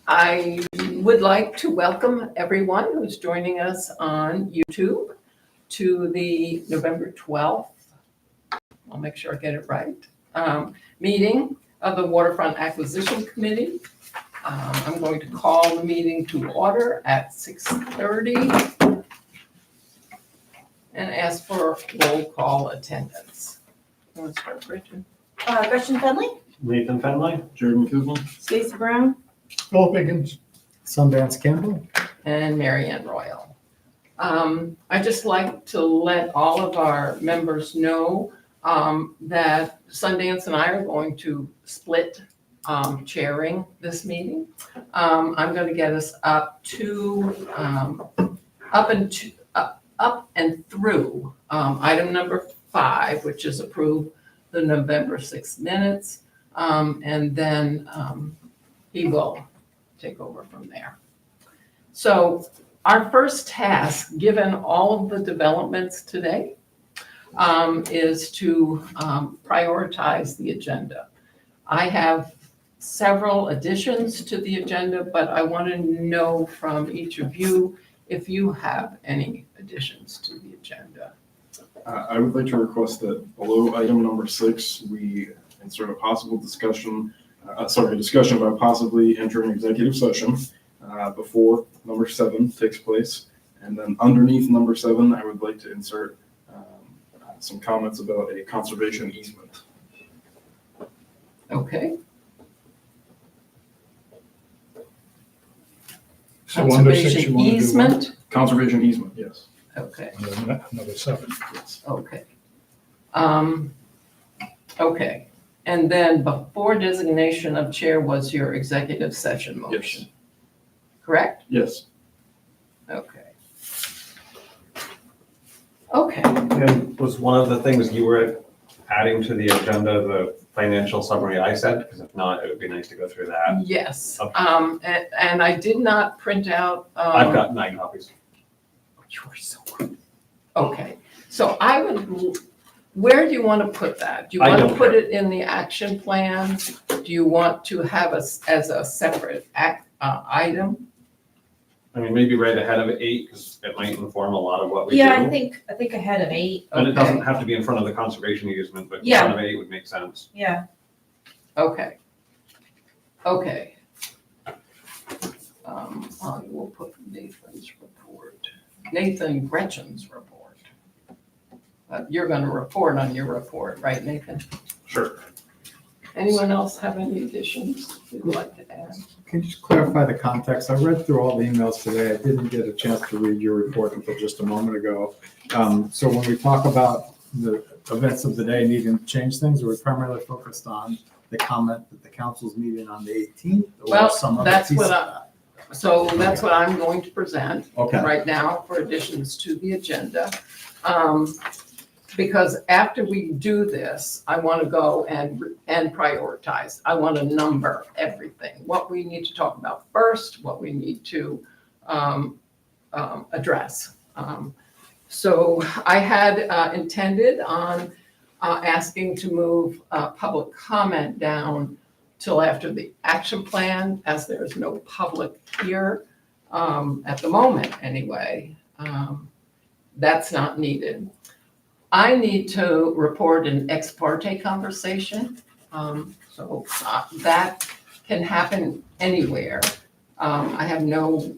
I would like to welcome everyone who's joining us on YouTube to the November 12th, I'll make sure I get it right, meeting of the Waterfront Acquisition Committee. I'm going to call the meeting to order at 6:30 and ask for roll call attendance. You want to start, Bridget? Gretchen Fenley, Nathan Fenley. Jeremy Kugel. Stacy Brown, Philip Higgins. Sundance Campbell. And Marianne Royal. I'd just like to let all of our members know that Sundance and I are going to split chairing this meeting. I'm going to get us up and through item number 5, which is approve the November 6th minutes, and then he will take over from there. So our first task, given all of the developments today, is to prioritize the agenda. I have several additions to the agenda, but I want to know from each of you if you have any additions to the agenda. I would like to request that below item number 6, we insert a possible discussion about possibly entering executive session before number 7 takes place. And then underneath number 7, I would like to insert some comments about a conservation easement. Okay? So under 6, Conservation you want to do easement? Conservation easement, yes. Okay. another 7. Yes. Okay. Okay, and then before designation of chair was your executive session motion, correct? Yes. Okay. Okay, And was one of the things you were adding to the agenda, the financial summary I sent? Because if not, it would be nice to go through that. yes, Okay. and I did not print out. I've got 9 copies. You are so good. Okay, so I would, where do you want to put that? Do you I want to don't put care. it in the action plan? Do you want to have us as a separate item? I mean, maybe right ahead of 8, because it might inform a lot of what we do. yeah, I think ahead of 8, And it Okay. doesn't have to be in front of the conservation easement, but in Yeah. front of 8 would make sense. yeah. Okay. Okay. I will put Nathan's report, Nathan Gretchen's report. You're gonna report on your report, right, Nathan? Sure. Anyone else have any additions you'd like to add? Can you just clarify the context? I read through all the emails today. I didn't get a chance to read your report until just a moment ago. So when we talk about the events of the day needing to change things, are we primarily focused on the comment that the council's meeting on the 18th? or Well, some other that's piece what of that's what I'm going to present Okay, right now for additions to the agenda. Because after we do this, I want to go and prioritize. I want to number everything, what we need to talk about first, what we need to address. So I had intended on asking to move public comment down till after the action plan, as there is no public here at the moment anyway. That's not needed. I need to report an ex parte conversation, so that can happen anywhere. I have no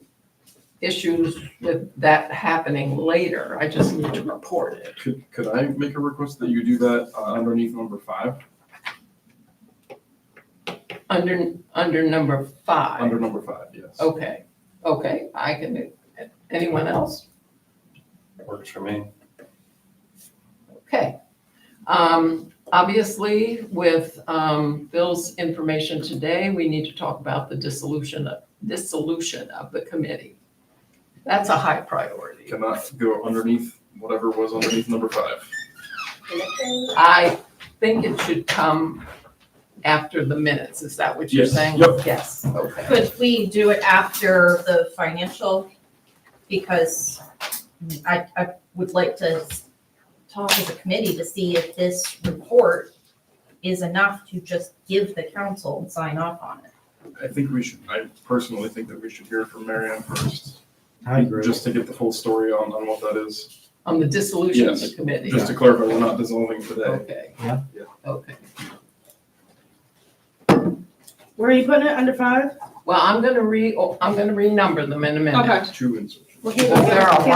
issues with that happening later, I just need to report it. Could I make a request that you do that underneath number 5? Under number 5. Under number 5, yes. Okay, I can, anyone else? Works for me. Okay. Obviously, with Bill's information today, we need to talk about the dissolution of the committee. That's a high priority. Cannot go underneath whatever was underneath number 5. I think it should come after the minutes. Is that what you're Yes. saying? Yep. Yes, okay. Could we do it after the financial? Because I would like to talk as a committee to see if this report is enough to just give the council and sign off on it. I personally think that we should hear from Marianne first. I agree. Just to get the full story on what that is. On the dissolution of the Yes, committee? Just to clarify, we're not dissolving today. Okay. Yeah. Yeah. Okay. Where are you putting it, under 5? Well, I'm gonna renumber them in a minute. Okay. Two insertions. There are a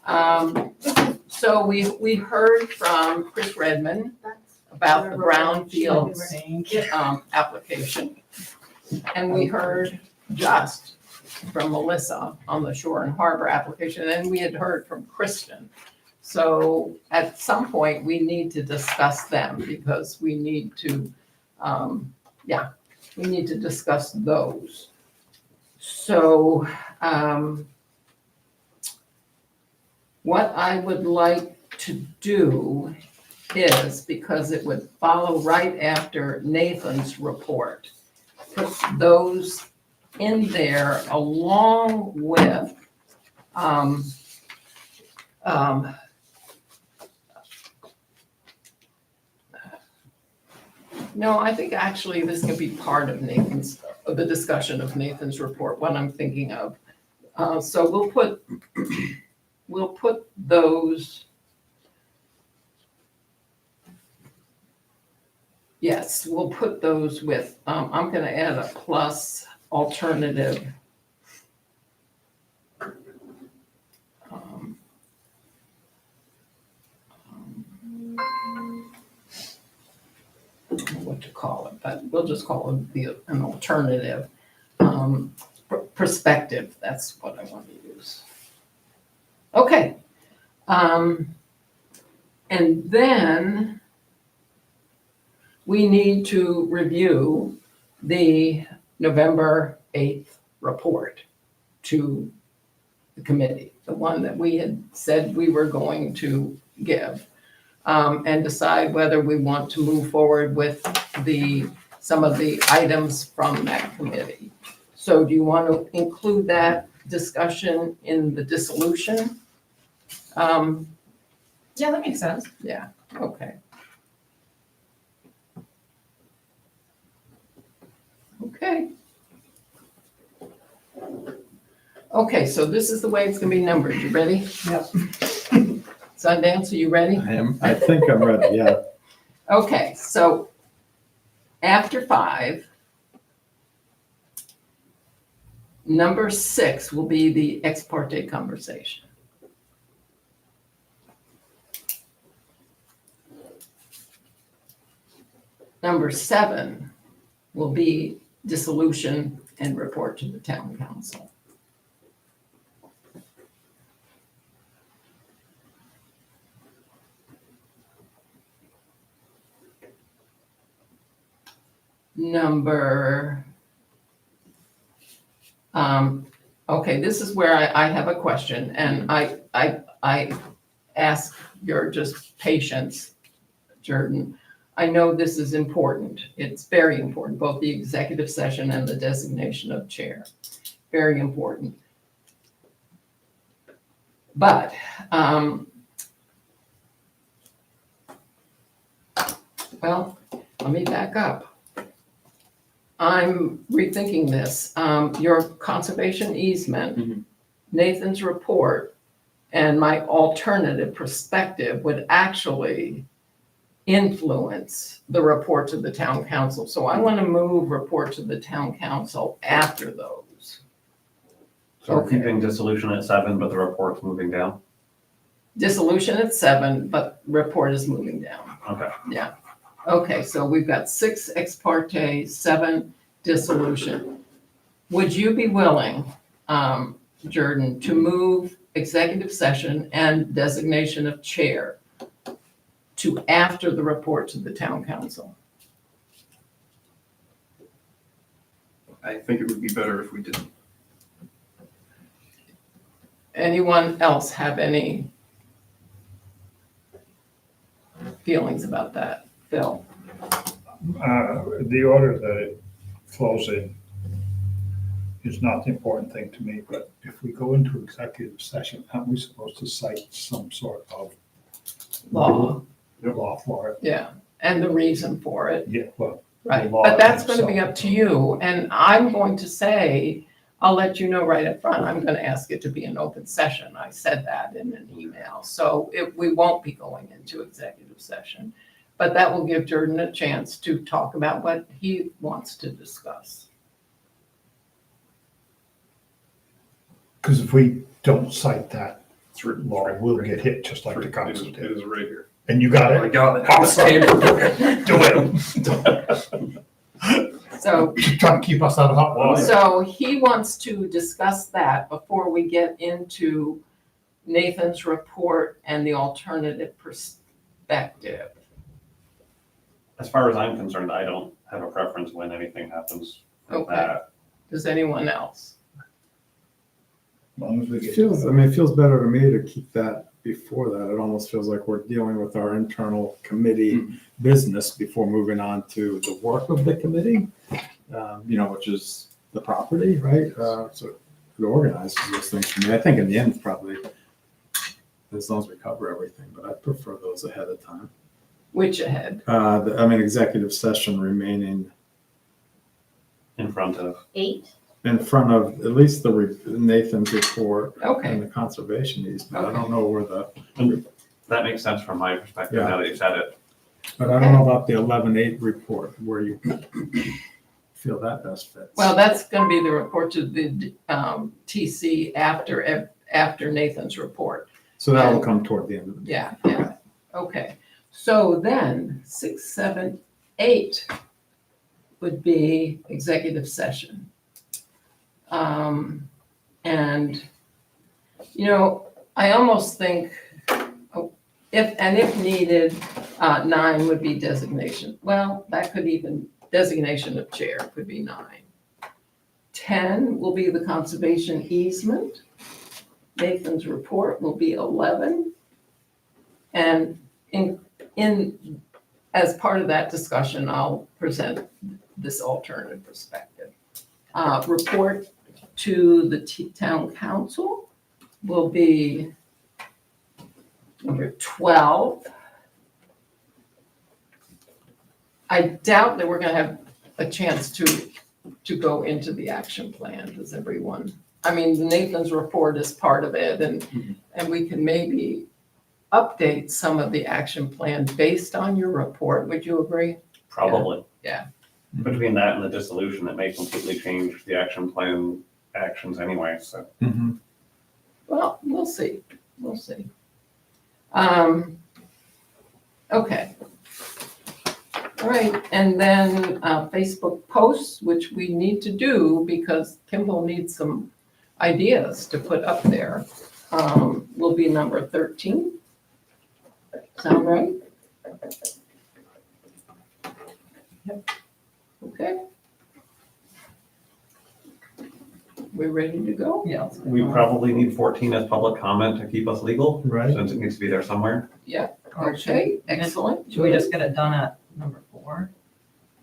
lot. So we heard from Chris Redmond about the brownfield application. And we heard just from Melissa on the Shore and Harbor application, and we had heard from Kristen. So at some point, we need to discuss them because we need to, we need to discuss those. So, what I would like to do is, because it would follow right after Nathan's report, put those in there along with, no, I think actually this could be part of the discussion of Nathan's report, what I'm thinking of. So we'll put those. Yes, we'll put those with, I'm gonna add a plus alternative. I don't know what to call it, but we'll just call it an alternative perspective. That's what I want to use. Okay. And then we need to review the November 8th report to the committee, the one that we had said we were going to give, and decide whether we want to move forward with some of the items from that committee. So do you want to include that discussion in the dissolution? Yeah, that makes sense. Okay. Okay. Okay, so this is the way it's gonna be numbered. You ready? Yep. Sundance, are you ready? I am. I think I'm ready, yeah. Okay, so after 5, number 6 will be the ex parte conversation. Number 7 will be dissolution and report to the town council. Okay, this is where I have a question, and I ask your just patience, Jordan. I know this is important. It's very important, both the executive session and the designation of chair. Very important. But, well, let me back up. I'm rethinking this. Your conservation easement, Mhm. Nathan's report, and my alternative perspective would actually influence the report to the town council. So I want to move report to the town council after those. So we're Okay. keeping dissolution at 7, but the report's moving down? Dissolution at 7, but report is moving down. Okay. Okay, so we've got 6 ex parte, 7 dissolution. Would you be willing, Jordan, to move executive session and designation of chair to after the report to the town council? I think it would be better if we didn't. Anyone else have any feelings about that? Phil? The order that it flows in is not the important thing to me, but if we go into executive session, aren't we supposed to cite some sort of Law, law for it? yeah, and the reason for it. Yeah, well, Right, law but that's gonna be itself. up to you, and I'm going to say, I'll let you know right up front, I'm gonna ask it to be an open session, I said that in an email, so we won't be going into executive session. But that will give Jordan a chance to talk about what he wants to discuss. Because if we don't cite that It's written. law, we'll get hit just like the It council is did. right here. And you got it? got Awesome. Do it. So, Trying to keep us out of hot water. so he wants to discuss that before we get into Nathan's report and the alternative perspective. As far as I'm concerned, I don't have a preference when anything happens with Okay. that. Does anyone else? As long as we It get. feels, I mean, it feels better to me to keep that before that. It almost feels like we're dealing with our internal committee business before moving on to the work of the committee, which is the property, right? So it organizes those things for me. I think in the end, probably, as long as we cover everything, but I prefer those ahead of time. Which ahead? Executive session remaining In front of, 8? in front of at least Nathan's report and Okay, the conservation easement. I Okay. don't know where that makes sense from my perspective Yeah. now that you've said it. but I don't know about the 11-8 report, where you feel that best fits. well, that's gonna be the report to the TC after Nathan's report. So that will come toward the end of the. Yeah, okay. So then, 6, 7, 8 would be executive session. And, I almost think, if needed, 9 would be designation. Well, that could even, designation of chair could be 9. 10 will be the conservation easement. Nathan's report will be 11. And as part of that discussion, I'll present this alternative perspective. Report to the town council will be number 12. I doubt that we're gonna have a chance to go into the action plan, does everyone? I mean, Nathan's report is part of it, and we can maybe update some of the action plan based on your report, would you agree? Probably. Yeah. Between that and the dissolution, it may completely change the action plan actions anyway, so. Mhm. Well, we'll see. Okay. All right, and then Facebook posts, which we need to do because Kimball needs some ideas to put up there, will be number 13. Sound right? Yep. Okay. We ready to go? Yeah. We probably need 14 as public comment to keep us legal, Right. since it needs to be there somewhere. Okay, excellent. Should we just get it done at number 4?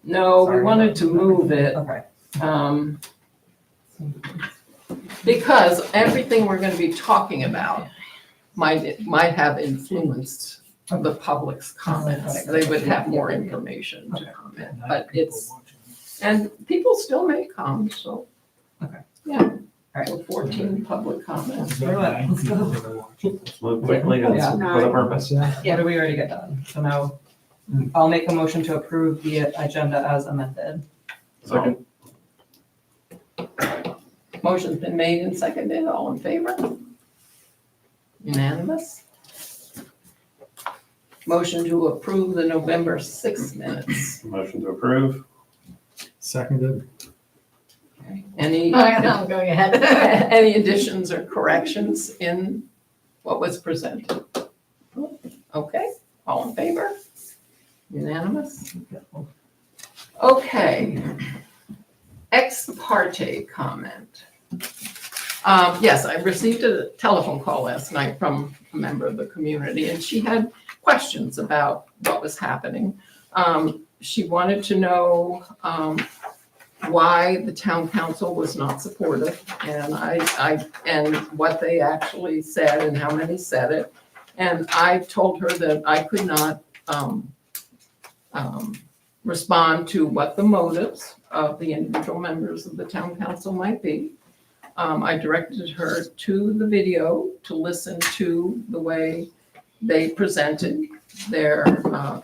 No, we Sorry. wanted to move it, Okay. because everything we're gonna be talking about might have influenced the public's comments. They would have more information to comment, but and people still may come, so. Okay. Yeah. All right. So 14 public comments. Through it. Let's go. Let's move quickly and Yeah. for the purpose. What did we already get done? So now I'll make a motion to approve the agenda as amended. Second. Motion's been made and seconded, all in favor? Unanimous? Motion to approve the November 6th minutes. Motion to approve. Seconded. Okay. Any, I'm going ahead. any additions or corrections in what was presented? Okay, all in favor? Unanimous? Okay. Ex parte comment. Yes, I received a telephone call last night from a member of the community, and she had questions about what was happening. She wanted to know why the town council was not supportive, and and what they actually said and how many said it. And I told her that I could not respond to what the motives of the individual members of the town council might be. I directed her to the video to listen to the way they presented their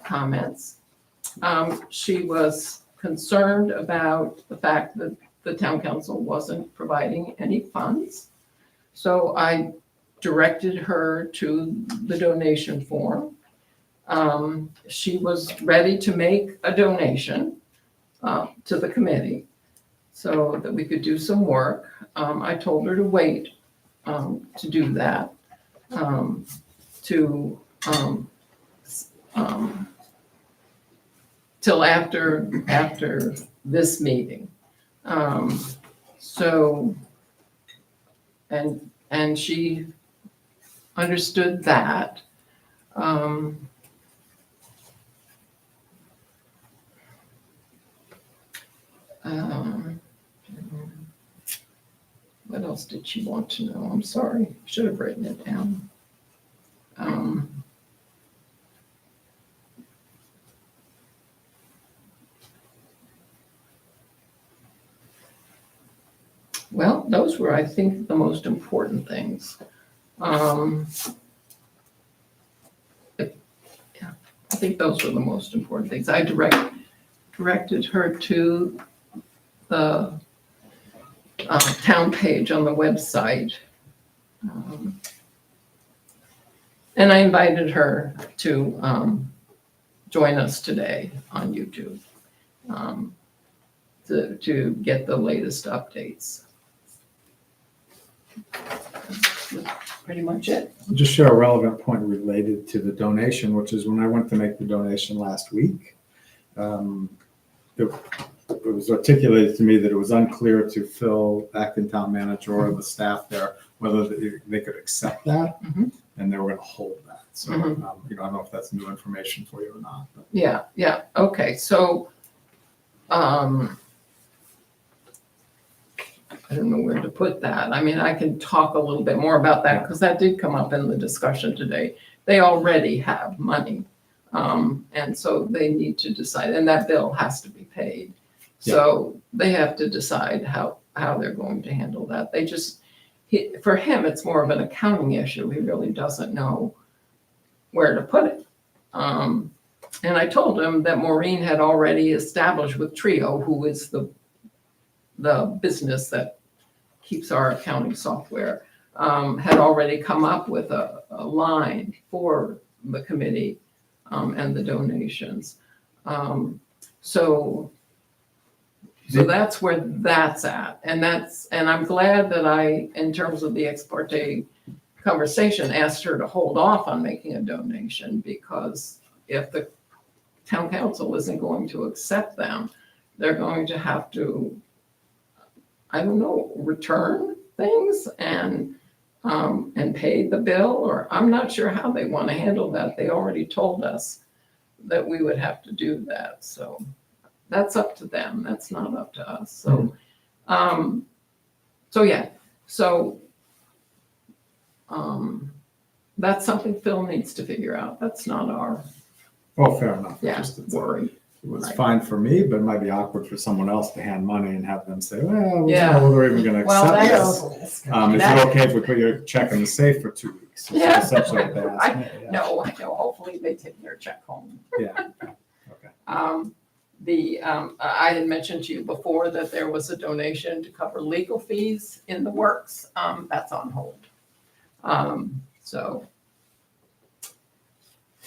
comments. She was concerned about the fact that the town council wasn't providing any funds. So I directed her to the donation form. She was ready to make a donation to the committee so that we could do some work. I told her to wait to do that, till after this meeting. So, and she understood that. What else did she want to know? I'm sorry, should have written it down. Well, those were, I think, the most important things. Yeah, I think those were the most important things. I directed her to the town page on the website. And I invited her to join us today on YouTube to get the latest updates. That's pretty much it. I'll just share a relevant point related to the donation, which is when I went to make the donation last week, it was articulated to me that it was unclear to Phil, acting town manager, or the staff there, whether they could accept that, Mhm. and they were going to hold that. So, Mhm. I don't know if that's new information for you or not. But. Yeah, okay, so, I don't know where to put that. I mean, I can talk a little bit more about that because that did come up in the discussion today. They already have money, and so they need to decide, and that bill has to be paid. So they have to decide how they're going to handle that. They just, for him, it's more of an accounting issue. He really doesn't know where to put it. And I told him that Maureen had already established with Trio, who is the business that keeps our accounting software, had already come up with a line for the committee and the donations. So that's where that's at. And I'm glad that I, in terms of the ex parte conversation, asked her to hold off on making a donation, because if the town council isn't going to accept them, they're going to have to, I don't know, return things and pay the bill, or I'm not sure how they want to handle that. They already told us that we would have to do that. So that's up to them. That's not up to us. So, that's something Phil needs to figure out. That's not our, Oh, fair enough. worry. It was Right. fine for me, but it might be awkward for someone else to hand money and have them say, well, we Yeah. don't know whether we're even going to Well, accept that's- this. Is it okay if we put your check in the safe for 2 weeks? Is Yeah. essentially what they asked me. Yeah. No, hopefully they take their check home. Yeah. Okay. I had mentioned to you before that there was a donation to cover legal fees in the works. That's on hold. So,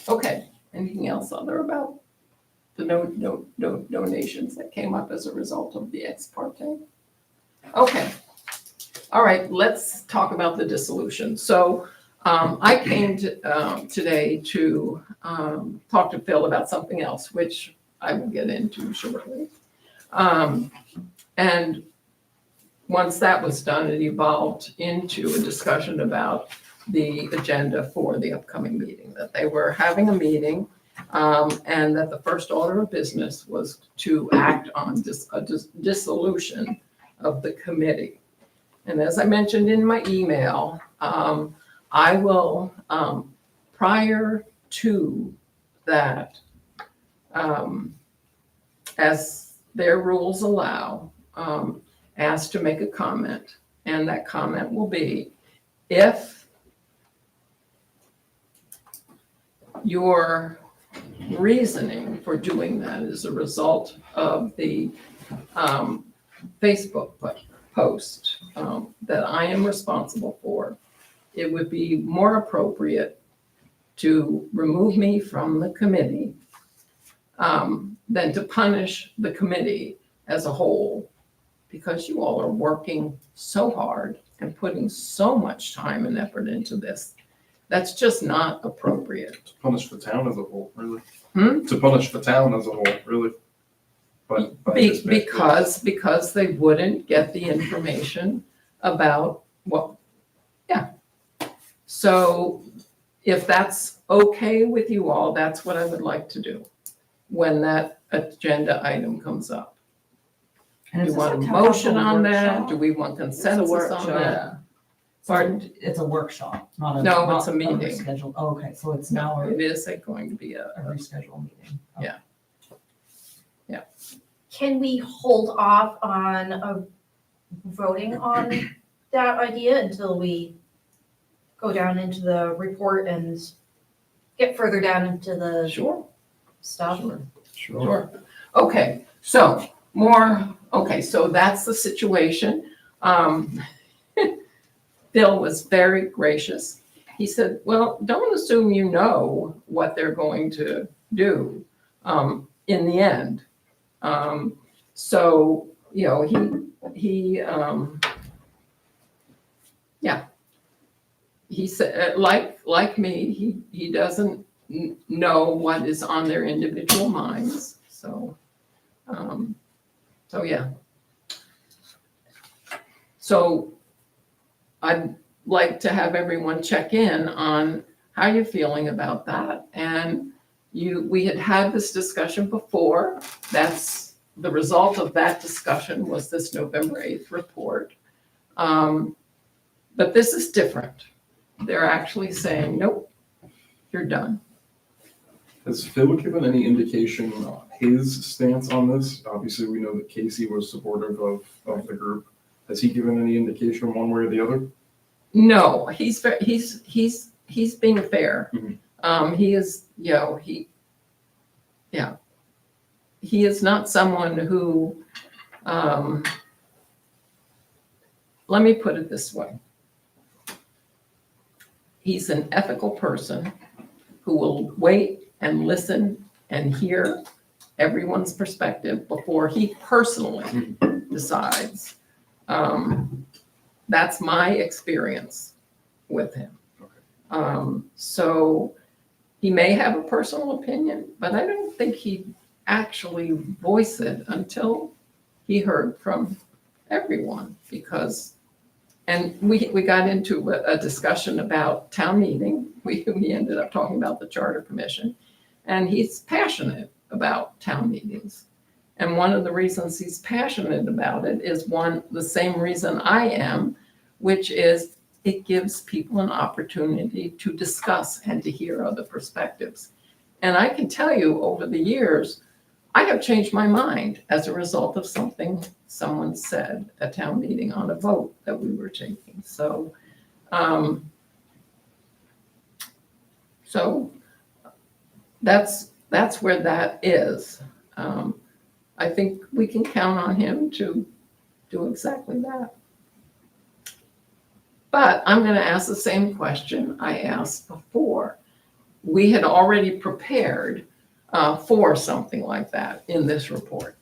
okay, anything else other about the donations that came up as a result of the ex parte? Okay, all right, let's talk about the dissolution. So, I came today to talk to Phil about something else, which I will get into shortly. And once that was done, it evolved into a discussion about the agenda for the upcoming meeting, that they were having a meeting, and that the first order of business was to act on dissolution of the committee. And as I mentioned in my email, I will, prior to that, as their rules allow, asked to make a comment. And that comment will be, if your reasoning for doing that is a result of the Facebook post that I am responsible for, it would be more appropriate to remove me from the committee than to punish the committee as a whole, because you all are working so hard and putting so much time and effort into this. That's just not appropriate. To punish the town as a whole, really? Hmm? To punish the town as a whole, really? But by this bit, Because they wouldn't get the information about what, yeah. So if that's okay with you all, that's what I would like to do when that agenda item comes up. And Do is you this want a town council motion on that? workshop? Do we want consensus on workshop. that? Pardon? It's a workshop, not a. No, not it's a meeting. rescheduled. Oh, okay, so it's now It is going to be a rescheduled meeting. Okay. Yeah. Can we hold off on voting on that idea until we go down into the report and get further down into the Sure. stuff? Sure. Okay, so so that's the situation. Bill was very gracious. He said, well, don't assume you know what they're going to do in the end. So, you know, he said, like me, he doesn't know what is on their individual minds. So, yeah. So I'd like to have everyone check in on how you're feeling about that. And we had this discussion before. That's the result of that discussion was this November 8th report. But this is different. They're actually saying, nope, you're done. Has Phil given any indication on his stance on this? Obviously, we know that Casey was supportive of the group. Has he given any indication one way or the other? No, he's being fair. Mhm. He is, he is not someone who, let me put it this way. He's an ethical person who will wait and listen and hear everyone's perspective before he personally decides. That's my experience with him. So he may have a personal opinion, but I don't think he'd actually voice it until he heard from everyone, because, and we got into a discussion about town meeting. We ended up talking about the Charter Commission, and he's passionate about town meetings. And one of the reasons he's passionate about it is the same reason I am, which is it gives people an opportunity to discuss and to hear other perspectives. And I can tell you, over the years, I have changed my mind as a result of something someone said at town meeting on a vote that we were taking. So that's where that is. I think we can count on him to do exactly that. But I'm going to ask the same question I asked before. We had already prepared for something like that in this report.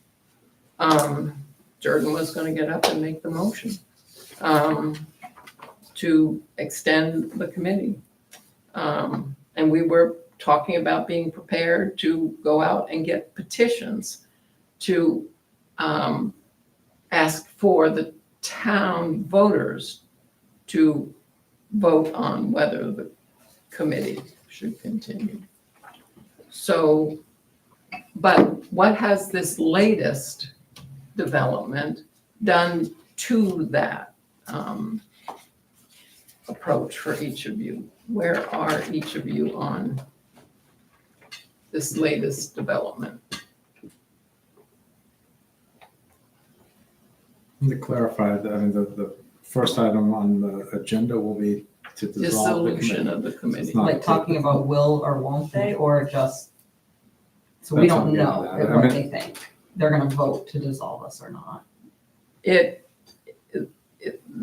Jordan was going to get up and make the motion to extend the committee. And we were talking about being prepared to go out and get petitions to ask for the town voters to vote on whether the committee should continue. So, but what has this latest development done to that approach for each of you? Where are each of you on this latest development? To clarify, I mean, the first item on the agenda will be to dissolve the Dissolution committee. of the committee. It's not Like talking about will or won't they, or just, so we That's don't what I'm getting know at. I what mean- they think. They're gonna vote to dissolve us or not.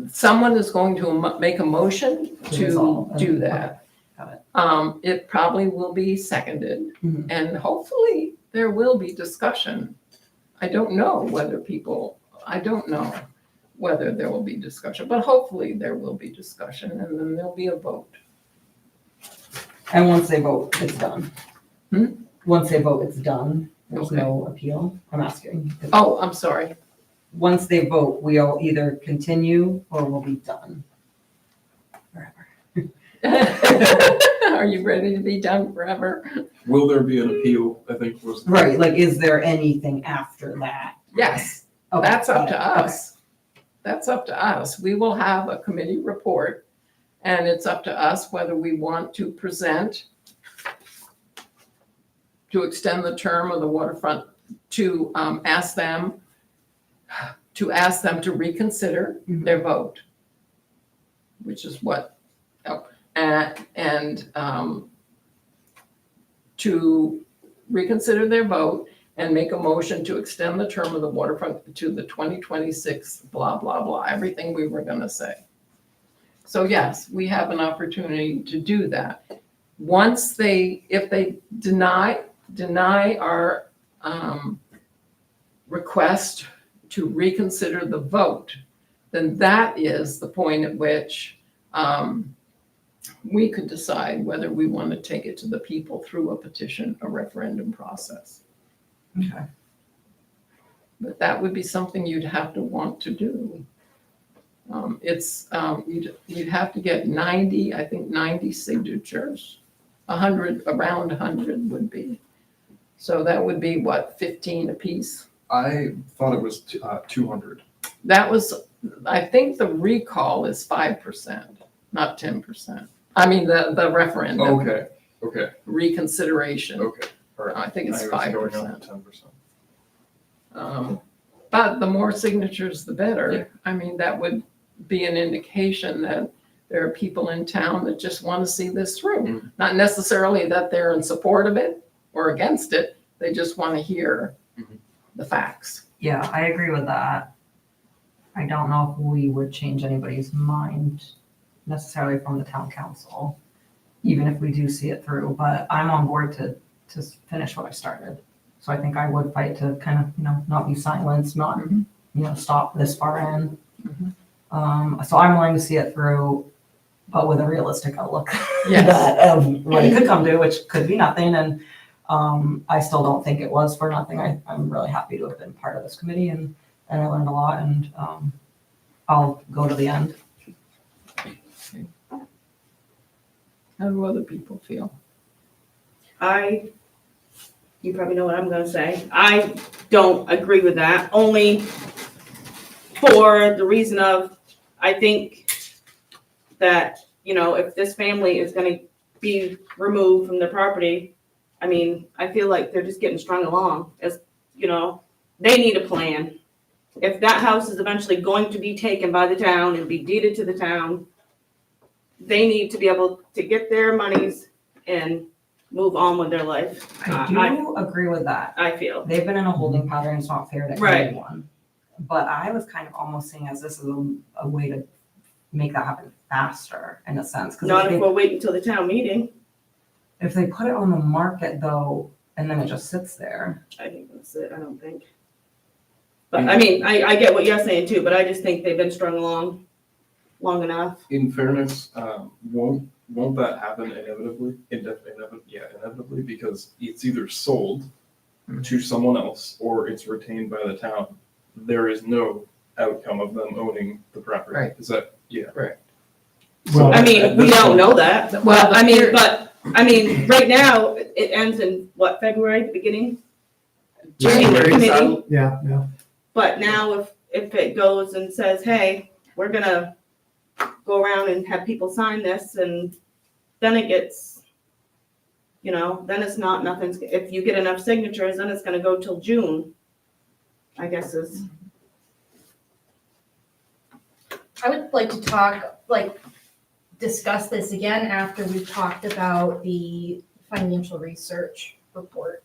Someone is going to make a motion To to dissolve. do that. Got it. It probably will be seconded, Mhm. and hopefully there will be discussion. I don't know whether there will be discussion, but hopefully there will be discussion, and then there'll be a vote. And once they vote, it's done. Hmm? Once they vote, it's done. There's Okay. no appeal. I'm asking. Oh, I'm sorry. Once they vote, we'll either continue or we'll be done. Forever. Are you ready to be done forever? Will there be an appeal, I think was. Right, like, is there anything after that? Yes, Okay, that's up got to it. Okay. us. That's up to us. We will have a committee report, and it's up to us whether we want to present to extend the term of the waterfront, to ask them to reconsider their vote, which is what, and to reconsider their vote and make a motion to extend the term of the waterfront to the 2026, blah, blah, blah, everything we were gonna say. So yes, we have an opportunity to do that. If they deny our request to reconsider the vote, then that is the point at which we could decide whether we want to take it to the people through a petition, a referendum process. Okay. But that would be something you'd have to want to do. You'd have to get 90 signatures. 100, around 100 would be. So that would be what, 15 apiece? I thought it was 200. That was, I think the recall is 5%, not 10%. I mean, the referendum. Okay, Reconsideration. okay, all right. I think it's I was going 5%. up to 10%. But the more signatures, the better. I mean, that would be an indication that there are people in town that just want to see this through. Mhm. Not necessarily that they're in support of it or against it, they just want to hear Mhm. the facts. Yeah, I agree with that. I don't know if we would change anybody's mind necessarily from the town council, even if we do see it through, but I'm on board to finish what I started. So I think I would fight to kind of, not be silenced, not, Mhm. stop this far in. Mhm. So I'm willing to see it through, but with a realistic outlook. Yes. Of what it could come to, which could be nothing, and I still don't think it was for nothing. I'm really happy to have been part of this committee, and I learned a lot, and I'll go to the end. How do other people feel? You probably know what I'm gonna say. I don't agree with that, only for the reason of, I think that, if this family is gonna be removed from their property, I mean, I feel like they're just getting strung along, they need a plan. If that house is eventually going to be taken by the town and be deeded to the town, they need to be able to get their monies and move on with their life. I do agree with that. I feel. They've been in a holding pattern. It's not fair to Right. anyone. But I was kind of almost seeing as this is a way to make that happen faster, in a sense. Because Not if we're waiting until the town meeting. if they put it on the market though, and then it just sits there. I think that's it, I don't think. But I mean, I get what you're saying too, but I just think they've been strung along long enough. In fairness, won't that happen inevitably? Inevitably, because it's either sold to someone else or it's retained by the town. There is no outcome of them owning the property. Right. Is that, yeah. Well, I mean, we don't know that. Well, Well, I mean, here- but, right now, it ends in what, February, the beginning? January, Committee. so Yeah. But now if it goes and says, hey, we're gonna go around and have people sign this, and then it gets, then it's not, if you get enough signatures, then it's gonna go till June, I guess is. I would like to talk, discuss this again after we've talked about the financial research report.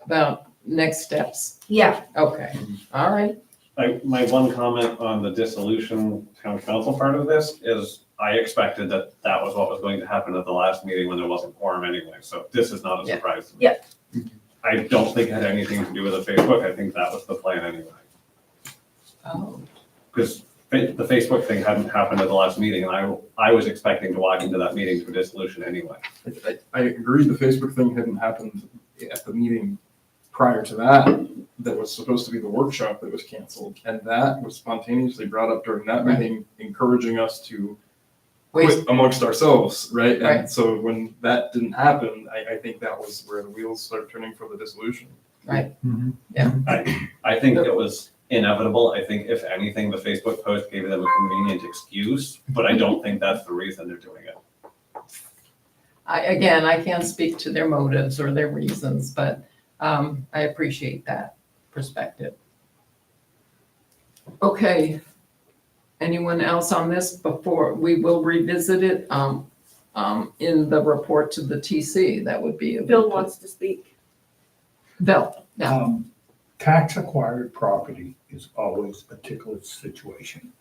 About next steps. Yeah, Okay, all right. My one comment on the dissolution town council part of this is I expected that that was what was going to happen at the last meeting when there wasn't quorum anyway, so this is not a Yeah. surprise to me. Yeah. I don't think it had anything to do with the Facebook, I think that was the plan anyway. Oh, Because the Facebook thing hadn't happened at the last meeting, and I was expecting to walk into that meeting for dissolution anyway. I agree, the Facebook thing hadn't happened at the meeting prior to that. That was supposed to be the workshop that was canceled, and that was spontaneously brought up during that Right. meeting, encouraging us to wait, quit amongst ourselves, right? Right. And so when that didn't happen, I think that was where the wheels started turning for the dissolution. I think it was inevitable. I think if anything, the Facebook post gave them a convenient excuse, but I don't think that's the reason they're doing it. I can't speak to their motives or their reasons, but I appreciate that perspective. Okay, anyone else on this before, we will revisit it in the report to the TC, that would be. Bill wants to speak. Bill, yeah, Tax acquired property is always a particular situation.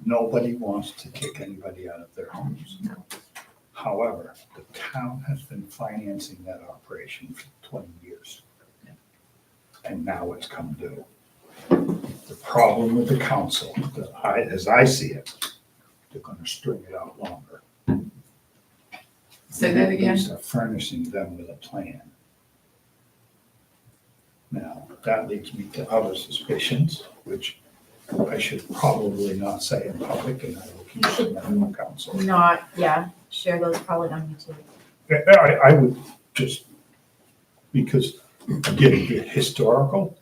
Nobody wants to kick anybody out of their homes. However, the town has been financing that operation for 20 years. And now it's come due. The problem with the council, as I see it, they're gonna string it out longer. say that again. Instead of furnishing them with a plan. Now, that leads me to other suspicions, which I should probably not say in public, and I will keep it in my council. share those probably on YouTube. I would just, because again, the historical,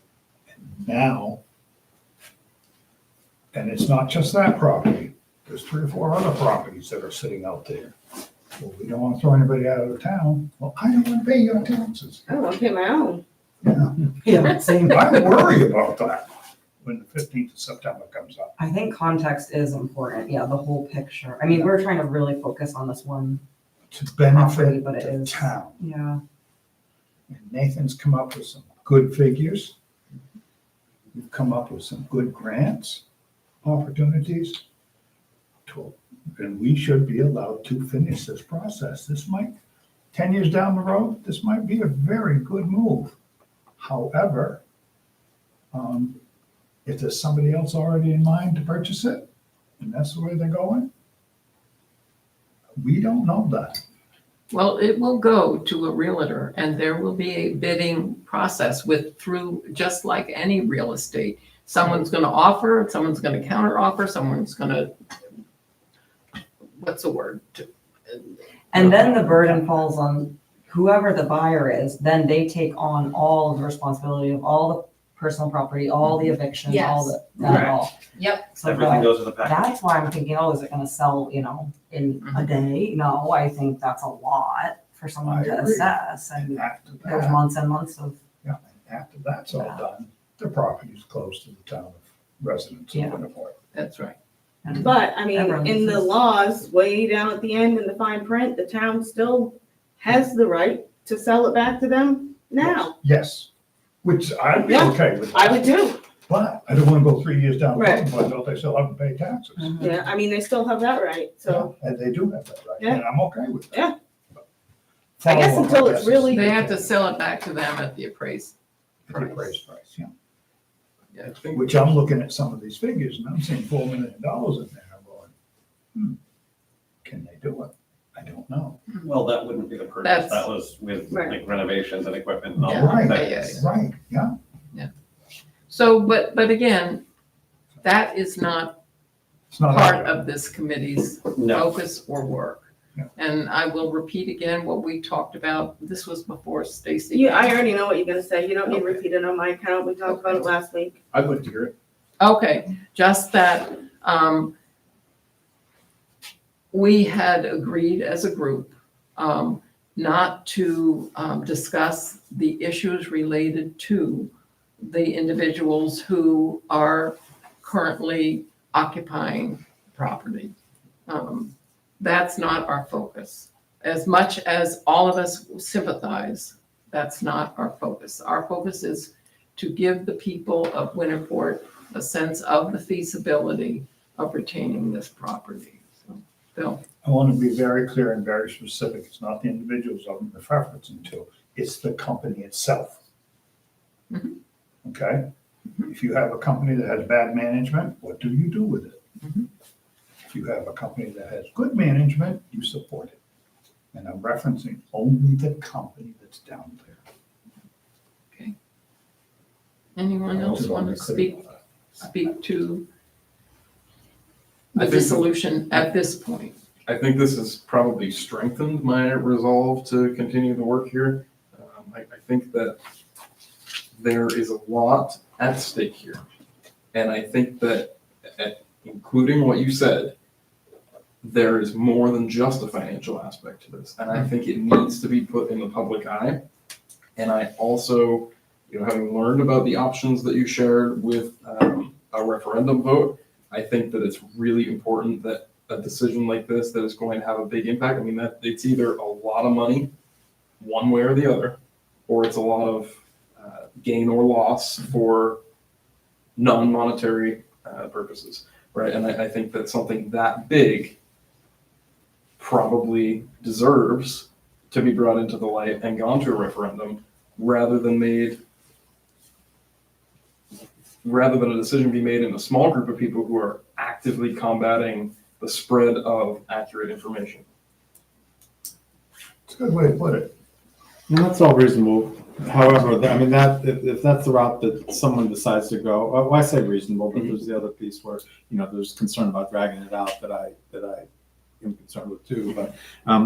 and now, and it's not just that property, there's 3 or 4 other properties that are sitting out there. Well, we don't want to throw anybody out of the town. Well, I don't want to pay your taxes. I want to pay my own. Yeah, Yeah, same. I worry about that when the 15th of September comes up. I think context is important. Yeah, the whole picture. I mean, we're trying to really focus on this one. To Property, benefit but it the is- town. Yeah. And Nathan's come up with some good figures. We've come up with some good grants, opportunities. And we should be allowed to finish this process. This might, 10 years down the road, this might be a very good move. However, if there's somebody else already in mind to purchase it, and that's the way they're going, we don't know that. Well, it will go to a realtor and there will be a bidding process through, just like any real estate. Someone's gonna offer, someone's gonna counter offer, someone's gonna, what's the word? And then the burden falls on whoever the buyer is, then they take on all of the responsibility of all the personal property, all the evictions, all the, that all. Yep. So Everything that- goes with the package. that's why I'm thinking, oh, is it gonna sell, in a day? No, I think that's a lot for someone I to agree. assess, And and after there's that, months and months of, after that's all done, the property's close to the town of residents of Yeah. Winterport. That's right. But, I mean, Everyone in the uses- laws, way down at the end in the fine print, the town still has the right to sell it back to them now. Yes, which I'd be Yeah, okay with. I would too. But I don't wanna go 3 years down the road Right. and find out they still haven't paid taxes. Mhm. Yeah, I mean, they still have that right, so. Yeah, and they do have that right, Yeah. and I'm okay with that. Yeah. I guess Follow-up, until I it's guess, really- is They have to sell it back to them at the appraised the price. appraised price, yeah. Yeah. Which I'm looking at some of these figures and I'm seeing $4 million in there. I'm going, can they do it? I don't know. Well, that wouldn't be the purpose. That's- That was with Right. like renovations and equipment and all Yeah. that. Right, That's- right, yeah. So, but again, that is not It's not. part of this committee's No, focus or work. Yeah. And I will repeat again what we talked about. This was before Stacy. Yeah, I already know what you're gonna say. You don't need to Okay. repeat it on my account. We talked about it last week. I'd like to hear it. Okay, just that, we had agreed as a group, not to, discuss the issues related to the individuals who are currently occupying property. That's not our focus. As much as all of us sympathize, that's not our focus. Our focus is to give the people of Winterport a sense of the feasibility of retaining this property. So, Bill? I want to be very clear and very specific. It's not the individuals I'm referencing to, it's the company itself. Mhm. Okay? If you have a company that has bad management, what do you do with it? Mhm. If you have a company that has good management, you support it. And I'm referencing only the company that's down there. Anyone I else also want wanna to be clear speak to I the think- dissolution at this point? I think this has probably strengthened my resolve to continue the work here. I think that there is a lot at stake here. And I think that, including what you said, there is more than just a financial aspect to this. And I think it needs to be put in the public eye. And I also, having learned about the options that you shared with a referendum vote, I think that it's really important that a decision like this that is going to have a big impact, I mean, that it's either a lot of money, one way or the other, or it's a lot of gain or loss for non-monetary purposes, right? And I think that something that big probably deserves to be brought into the light and gone to a referendum rather than a decision be made in a small group of people who are actively combating the spread of accurate information. It's a good way to put it. And that's all reasonable. However, I mean, if that's the route that someone decides to go, well, I say reasonable, but there's the other piece where, there's concern about dragging it out that I am concerned with too. But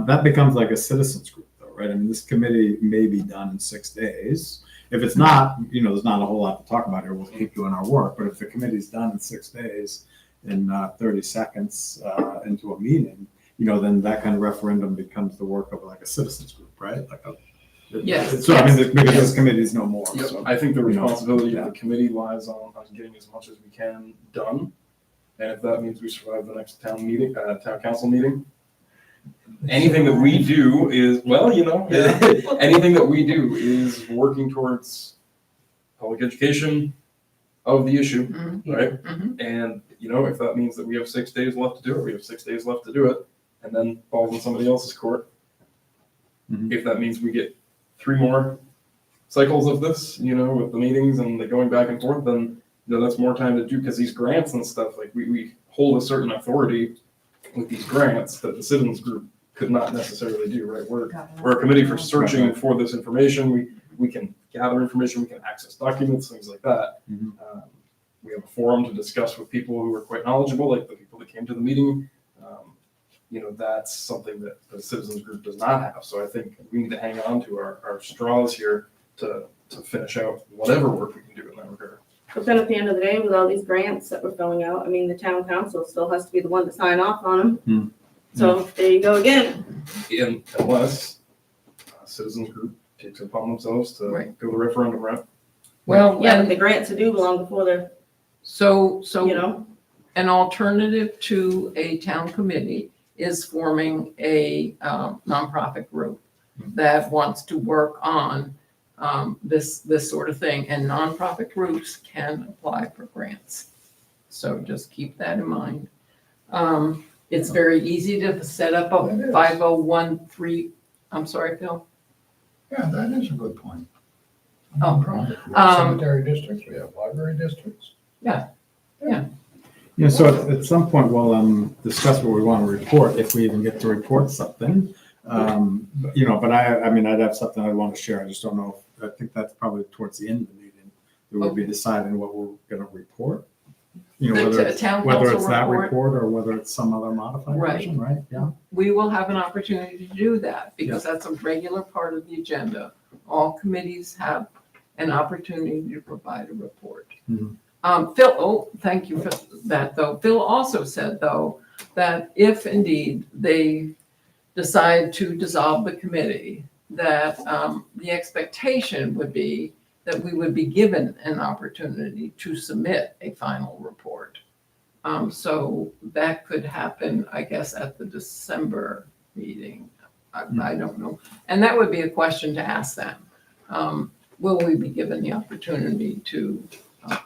that becomes like a citizens group though, right? I mean, this committee may be done in 6 days. If it's not, there's not a whole lot to talk about here. We'll keep doing our work. But if the committee's done in 6 days, in 30 seconds into a meeting, then that kind of referendum becomes the work of like a citizens group, right? Yes. So I mean, because this committee's no more. Yep. So. I think the responsibility yeah. of the committee lies on getting as much as we can done. And if that means we survive the next town council meeting, anything that we do is, anything that we do is working towards public education of the issue, right? Mhm. And, if that means that we have 6 days left to do it, we have 6 days left to do it, and then falls in somebody else's court. Mhm. If that means we get 3 more cycles of this, with the meetings and the going back and forth, then, that's more time to do, because these grants and stuff, like, we hold a certain authority with these grants that the citizens group could not necessarily do, right? We're a committee for searching for this information. We can gather information, we can access documents, things like that. Mhm. We have a forum to discuss with people who are quite knowledgeable, like the people that came to the meeting. That's something that the citizens group does not have. So I think we need to hang on to our straws here to finish out whatever work we can do in that regard. But then at the end of the day, with all these grants that we're filling out, I mean, the town council still has to be the one to sign off on them. So there you go again. And unless a citizens group takes it upon themselves to Right. go the referendum route. Well, Yeah, but and the grants are due long before they're, so an alternative to a town committee is forming a nonprofit group that wants to work on this sort of thing, and nonprofit groups can apply for grants. So just keep that in mind. It's very easy to set up a 5013, I'm sorry, Phil? Yeah, that is a good point. Oh. Nonprofit. We have cemetery districts, we have library districts. So at some point we'll discuss what we want to report, if we even get to report something. But I'd have something I want to share. I just don't know. I think that's probably towards the end of the meeting. We would be deciding what we're going to report. Whether The town whether council it's that report, report or whether it's some other modified Right. version, right? Yeah. we will have an opportunity to do that, because that's a regular part of the agenda. All committees have an opportunity to provide a report. Mhm. Phil, thank you for that, though. Phil also said, though, that if indeed they decide to dissolve the committee, that the expectation would be that we would be given an opportunity to submit a final report. So that could happen, I guess, at the December meeting. I don't know. And that would be a question to ask them. Will we be given the opportunity to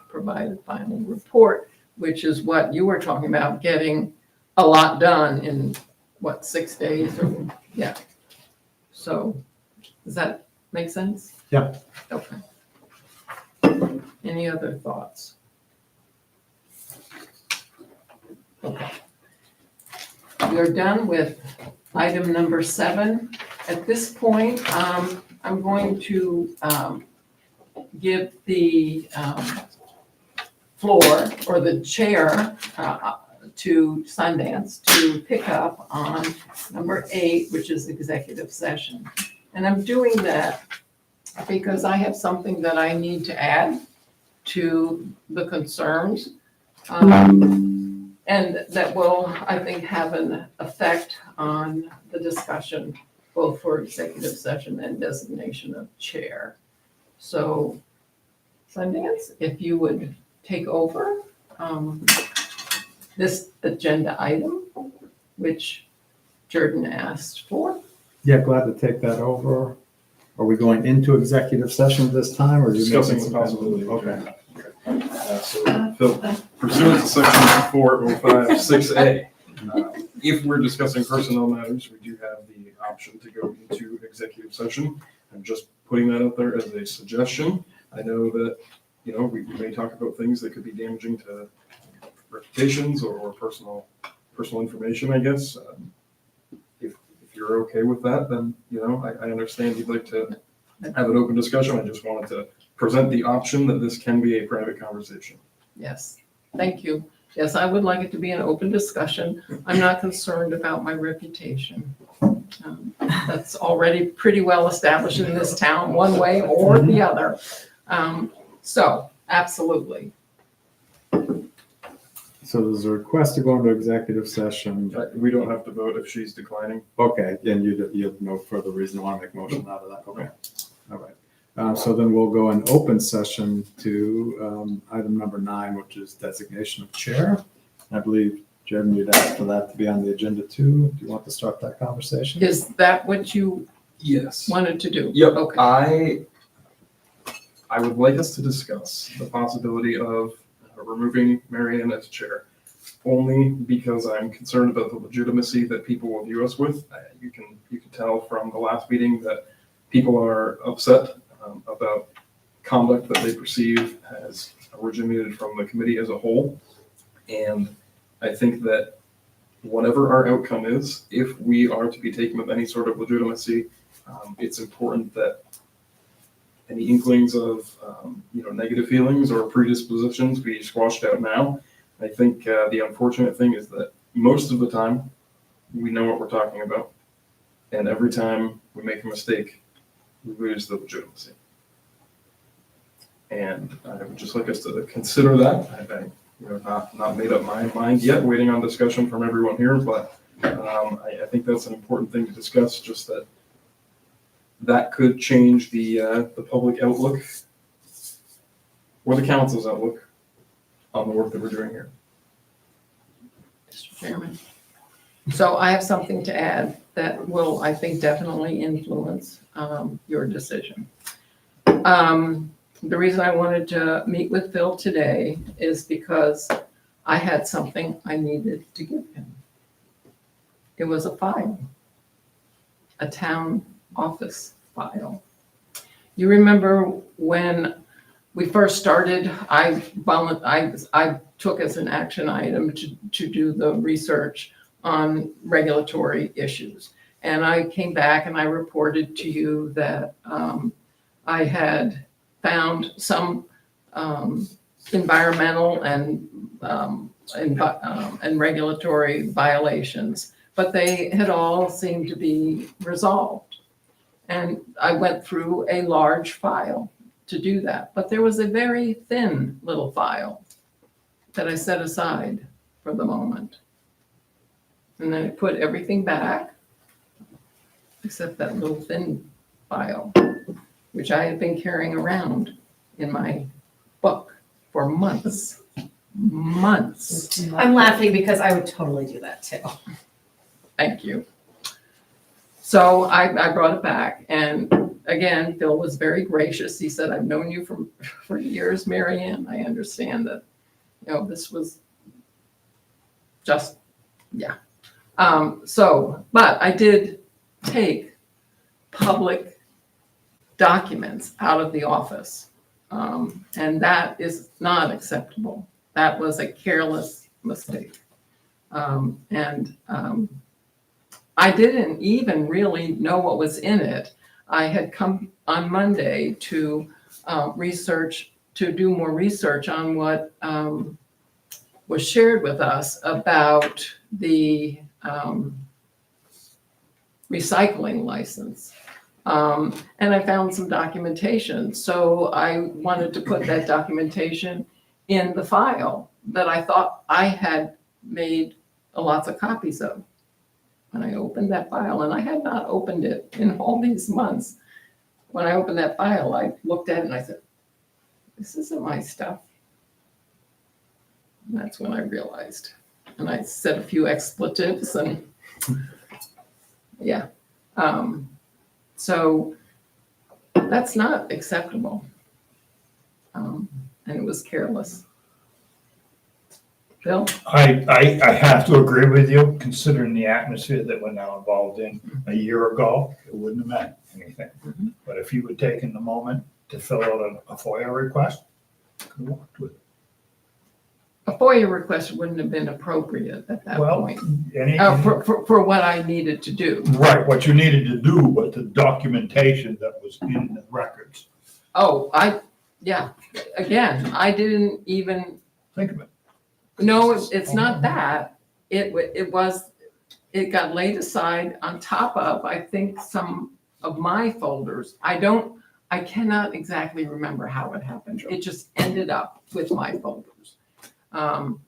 provide a final report, which is what you were talking about, getting a lot done in, what, 6 days? Or yeah. So does that make sense? Yeah. Okay. Any other thoughts? Okay. We are done with item number 7. At this point, I'm going to give the floor or the chair to Sundance to pick up on number 8, which is executive session. And I'm doing that because I have something that I need to add to the concerns. And that will, I think, have an effect on the discussion, both for executive session and designation of chair. So Sundance, if you would take over this agenda item, which Jordan asked for. Yeah, glad to take that over. Are we going into executive session this time, or are you Discussing making the some possibility. Okay. So, Phil, pursuant to section 405-6A, if we're discussing personnel matters, we do have the option to go into executive session. I'm just putting that out there as a suggestion. I know that, we may talk about things that could be damaging to reputations or personal information, I guess. If you're okay with that, then, I understand you'd like to have an open discussion. I just wanted to present the option that this can be a private conversation. Yes, thank you. Yes, I would like it to be an open discussion. I'm not concerned about my reputation. That's already pretty well established in this town, one way or the other. So, absolutely. So there's a request to go into executive session. We don't have to vote if she's declining. Okay, and you have no further reason to want to make motion out of that. Okay, all right. So then we'll go in open session to item number 9, which is designation of chair. I believe, Jordan, you'd asked for that to be on the agenda too. Do you want to start that conversation? Is that what you Yes. wanted to do? Yep. Okay. I would like us to discuss the possibility of removing Marianne as chair, only because I'm concerned about the legitimacy that people will view us with. You can tell from the last meeting that people are upset about conduct that they perceive has originated from the committee as a whole. And I think that whatever our outcome is, if we are to be taken with any sort of legitimacy, it's important that any inklings of negative feelings or predispositions be squashed out now. I think the unfortunate thing is that most of the time we know what we're talking about, and every time we make a mistake, we lose the legitimacy. And I would just like us to consider that. I not made up my mind yet, waiting on discussion from everyone here, but I think that's an important thing to discuss, just that could change the public outlook or the council's outlook on the work that we're doing here. Mr. Chairman. So I have something to add that will, I think, definitely influence your decision. The reason I wanted to meet with Phil today is because I had something I needed to give him. It was a file, a town office file. You remember when we first started, I took as an action item to do the research on regulatory issues. And I came back and I reported to you that I had found some environmental and regulatory violations, but they had all seemed to be resolved. And I went through a large file to do that, but there was a very thin little file that I set aside for the moment. And then I put everything back, except that little thin file, which I had been carrying around in my book for months. months. I'm laughing because I would totally do that too. Thank you. So I brought it back, and again, Phil was very gracious. He said, I've known you for years, Mary Ann. I understand that, this was just, yeah. But I did take public documents out of the office. And that is not acceptable. That was a careless mistake. I didn't even really know what was in it. I had come on Monday to do more research on what was shared with us about the recycling license. And I found some documentation. So I wanted to put that documentation in the file that I thought I had made lots of copies of. When I opened that file, and I had not opened it in all these months, when I opened that file, I looked at it and I said, this isn't my stuff. And that's when I realized. And I said a few expletives and yeah. So that's not acceptable. And it was careless. Bill? I have to agree with you, considering the atmosphere that we're now involved in. A year ago, it wouldn't have meant anything. Mhm. But if you had taken the moment to fill out a FOIA request, could have walked with it. A FOIA request wouldn't have been appropriate at that Well, point. any, For what I needed to do. right, what you needed to do, but the documentation that was in the records. Oh, yeah, again, I didn't even, Think of it. no, it's not that. It got laid aside on top of, I think, some of my folders. I cannot exactly remember how it happened. It just ended up with my folders. And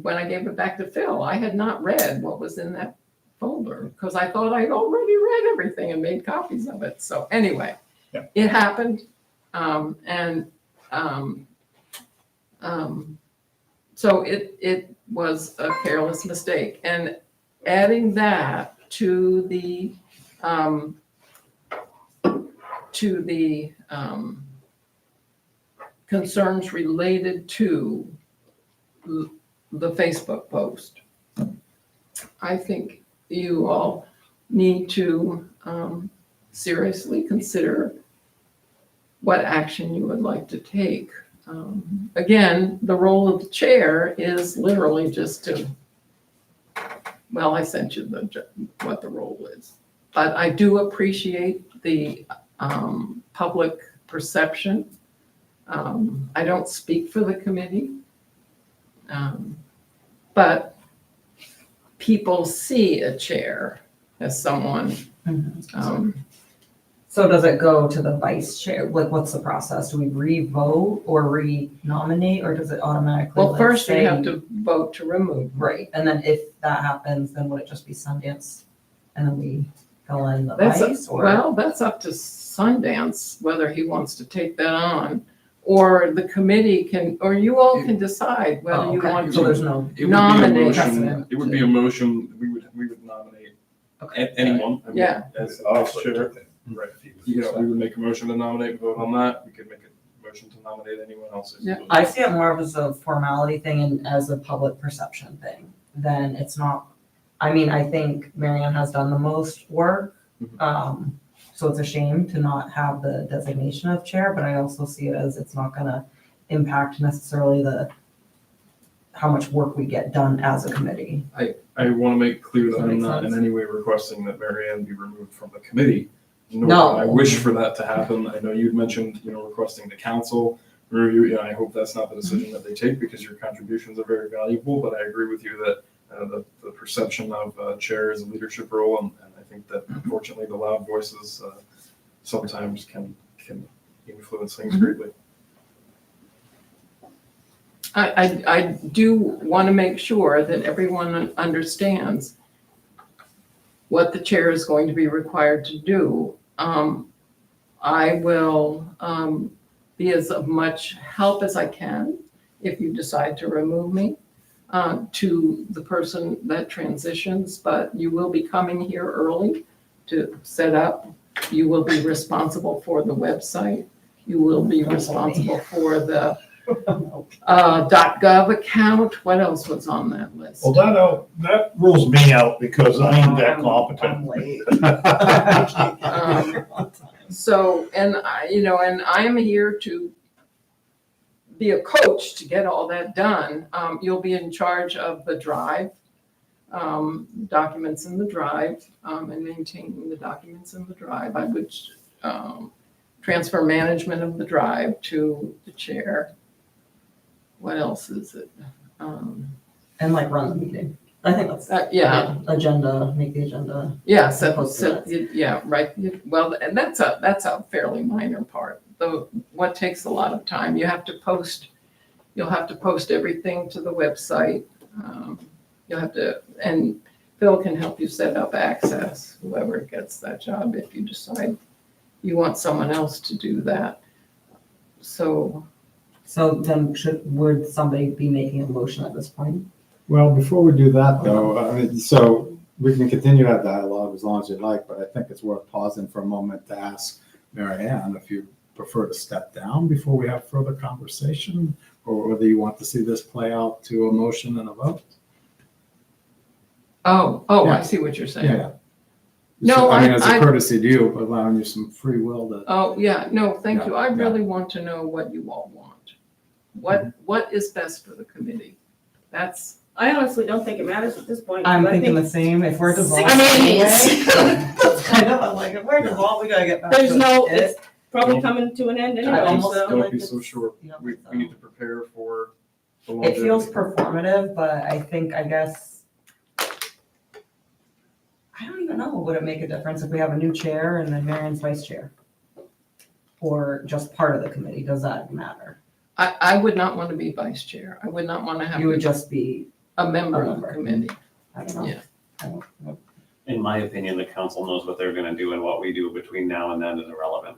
when I gave it back to Phil, I had not read what was in that folder because I thought I'd already read everything and made copies of it. So anyway, Yeah. It happened. So it was a careless mistake. And adding that to the concerns related to the Facebook post. I think you all need to seriously consider what action you would like to take. Again, the role of the chair is literally just to, well, I sent you what the role is. But I do appreciate the public perception. I don't speak for the committee, but people see a chair as someone. So does it go to the vice chair? Like, what's the process? Do we re-vote or re-nominate, or does it automatically? Well, like, first you say- have to vote to remove. Right, and then if that happens, then would it just be Sundance, and then we fill in the That's vice, or? Well, that's up to Sundance, whether he wants to take that on, or the committee can, or you all can decide whether Oh, you okay. want So to. there's no, It would be a Nominate motion, precedent it would be a motion, we would nominate anyone. I mean, Yeah. As Also, chair, right, if he was we accepted. would make a motion to nominate, vote on that. We could make a motion to nominate anyone else. Yeah. I see it more as a formality thing and as a public perception thing, then it's not, I mean, I think Marianne has done the most work. So it's a shame to not have the designation of chair, but I also see it as it's not gonna impact necessarily how much work we get done as a committee. I want to make clear that Does that I'm make not in sense? any way requesting that Mary Ann be removed from the committee. Nor No. do I wish for that to happen. I know you'd mentioned, requesting the council review. Yeah, I hope that's not the decision that they take because your contributions are very valuable, but I agree with you that the perception of chair is a leadership role, and I think that unfortunately the loud voices sometimes can influence things greatly. I do want to make sure that everyone understands what the chair is going to be required to do. I will be as of much help as I can if you decide to remove me to the person that transitions, but you will be coming here early to set up. You will be responsible for the website. You will be responsible for the .gov account. What else was on that list? Well, that rules me out because I ain't that I'm competent. late. So, and I'm here to be a coach to get all that done. You'll be in charge of the drive, documents in the drive, and maintaining the documents in the drive. I would transfer management of the drive to the chair. What else is it? And like run the meeting. I think that's. Yeah. Agenda, make the agenda. Yeah, Post yeah, right. Well, and that's a fairly minor part. Though what takes a lot of time, you'll have to post everything to the website. You'll have to, and Phil can help you set up access, whoever gets that job, if you decide you want someone else to do that. So, Then would somebody be making a motion at this point? Well, before we do that though, I mean, so we can continue that dialogue as long as you'd like, but I think it's worth pausing for a moment to ask Mary Ann if you prefer to step down before we have further conversation, or whether you want to see this play out to a motion and a vote. I Yeah. see what you're saying. Yeah. No, So, I mean, as I- a courtesy to you, allowing you some free will to. Oh, yeah, no, thank you. I Yeah, yeah. really want to know what you all want. What is best for the committee? That's, I honestly don't think it matters at this point. I'm I thinking think the same, if we're devolved. I mean, That's kind of, I'm like, if we're devolved, we gotta get back to There's no, it. it's probably coming to an end I anyway, almost so. feel Don't like be it's- so sure. you know, We need to prepare for the It longevity. feels performative, but I guess, I don't even know, would it make a difference if we have a new chair and then Marion's vice chair? Or just part of the committee, does that matter? I would not want to be vice chair. I would not want to have You would just be, a member a of the member. committee. I don't know. Yeah. I don't know. In my opinion, the council knows what they're gonna do, and what we do between now and then is irrelevant.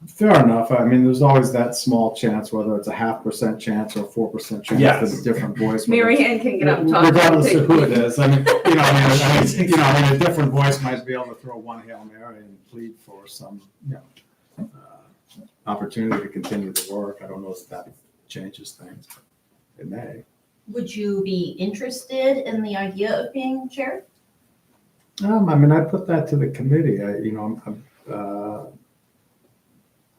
Fair enough. I mean, there's always that small chance, whether it's a 0.5% chance or 4% chance Yes. that a different voice. Mary Ann can get up and talk. Regardless of who it is. I mean, a different voice might be able to throw one Hail Mary and plead for some, opportunity to continue the work. I don't know if that changes things. It may. Would you be interested in the idea of being chair? I mean, I put that to the committee.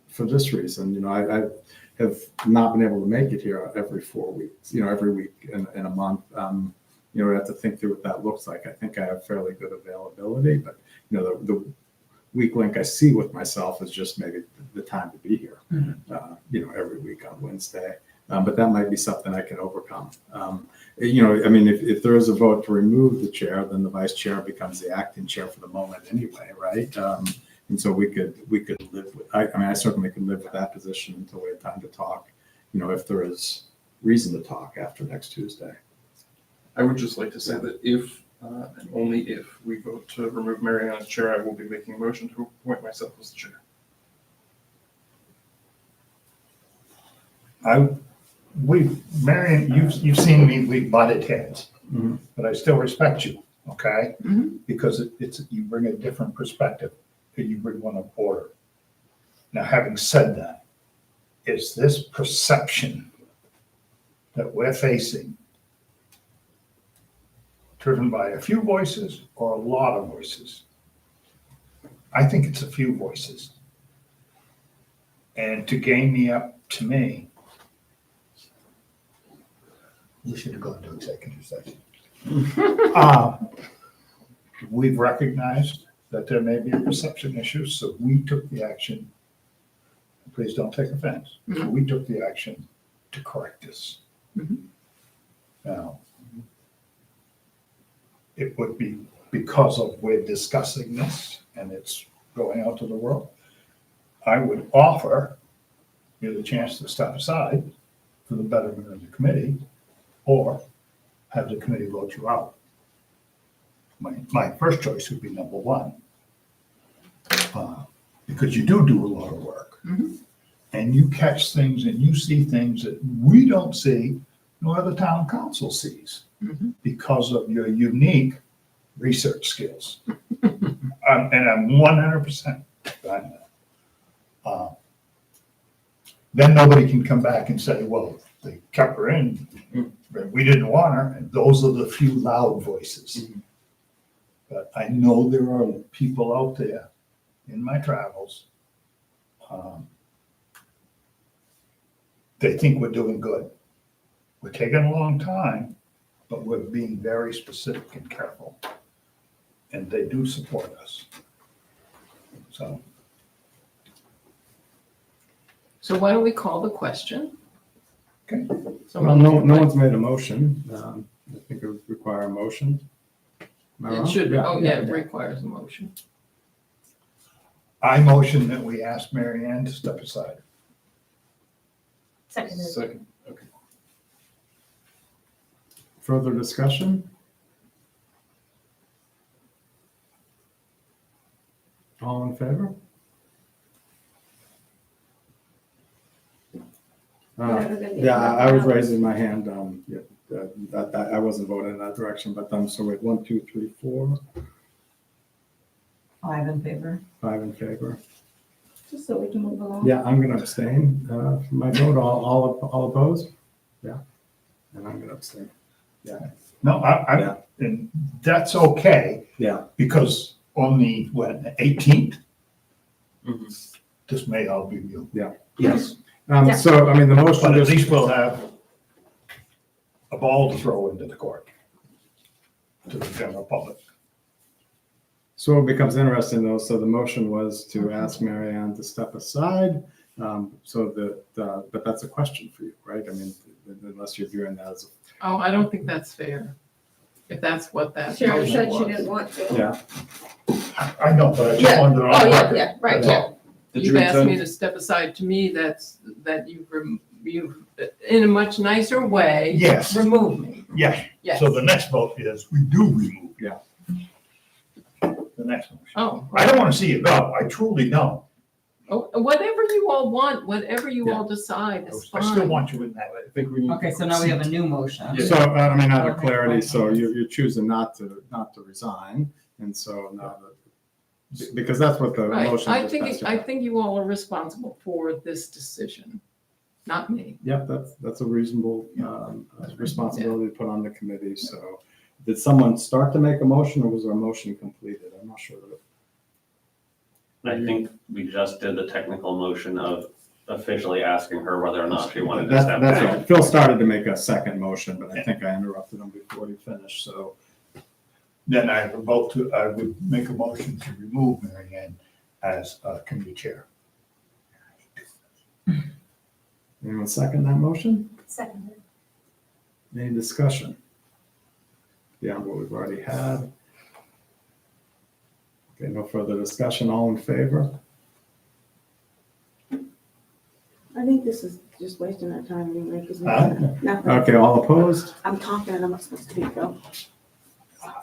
For this reason, I have not been able to make it here every 4 weeks, every week in a month. We have to think through what that looks like. I think I have fairly good availability, but the weak link I see with myself is just maybe the time to be here, every week on Wednesday. But that might be something I can overcome. I mean, if there is a vote to remove the chair, then the vice chair becomes the acting chair for the moment anyway, right? And so we could live with, I certainly could live with that position until we have time to talk, if there is reason to talk after next Tuesday. I would just like to say that if, and only if, we vote to remove Mary Ann as chair, I will be making a motion to appoint myself as the chair. Marion, you've seen me, we've butted heads, Mhm. but I still respect you, okay? Mhm. Because you bring a different perspective, and you bring one of order. Now, having said that, is this perception that we're facing driven by a few voices or a lot of voices? I think it's a few voices. And to gain me up to me, we should have gone to executive session. We've recognized that there may be a perception issue, so we took the action. Please don't take offense. We took the action to correct this. Mhm. Now, it would be because of we're discussing this and it's going out to the world. I would offer you the chance to step aside for the betterment of the committee, or have the committee vote you out. My first choice would be number one, because you do a lot of work. Mhm. and you catch things and you see things that we don't see, nor the town council sees, Mhm. because of your unique research skills. And I'm 100% behind that. Then nobody can come back and say, well, they kept her in, but we didn't want her, and those are the few loud voices. But I know there are people out there in my travels, they think we're doing good. We're taking a long time, but we're being very specific and careful. And they do support us. So, So why don't we call the question? Okay. Well, Someone- no one's made a motion. I think it would require a motion. Am I It wrong? should, it requires a motion. I motion that we ask Mary Ann to step aside. Seconded. Second, okay. Further discussion? All in favor? Yeah, I was raising my hand, that I wasn't voting in that direction, but so we have 1, 2, 3, 4, 5 in favor. 5 in favor. Just so we can move along. Yeah, I'm gonna abstain, from my vote, all opposed? Yeah, and I'm gonna abstain. No, Yeah. and that's okay. Yeah. Because on the, the 18th, Mhm. this may all be you. Yes. Yeah. So, I mean, the motion But at just, least we'll have a ball to throw into the court to the general public. so it becomes interesting though, so the motion was to ask Mary Ann to step aside, so that, but that's a question for you, right? I mean, unless you're viewing that as, Oh, I don't think that's fair, if that's what that Sharon motion said she was. didn't want to. yeah, I know, but I just Yeah. wanted to. Oh, yeah, right, That's yeah. all. Did You've you asked me intend, to step aside. To me, that you've, in a much nicer way. Yes. Remove me. Yeah, Yes. so the next vote is we do remove. Yeah. The next motion. Oh. I don't want to see you go. I truly don't. Oh, whatever you all want, whatever you all decide is I fine. still want you in that. I think we need. Okay, so now we have a new motion. so, I mean, out of Okay. clarity, so you're choosing not to resign, and so now that, because that's what the Right, motion I was think, passed I about. think you all are responsible for this decision, not me. Yep, that's a reasonable, responsibility to put on the committee, so. Did someone start to make a motion, or was our motion completed? I'm not sure. I think we just did the technical motion of officially asking her whether or not she wanted to That's, step that's down. right. Phil started to make a second motion, but I think I interrupted him before he finished, so. Then I would vote to, I would make a motion to remove Mary Ann as committee chair. Anyone second that motion? Seconded. Any discussion? Beyond what we've already had? Okay, no further discussion, all in favor? I think this is just wasting our time anyway, because Huh? nothing. Okay, all opposed? I'm talking and I'm not supposed to be, though.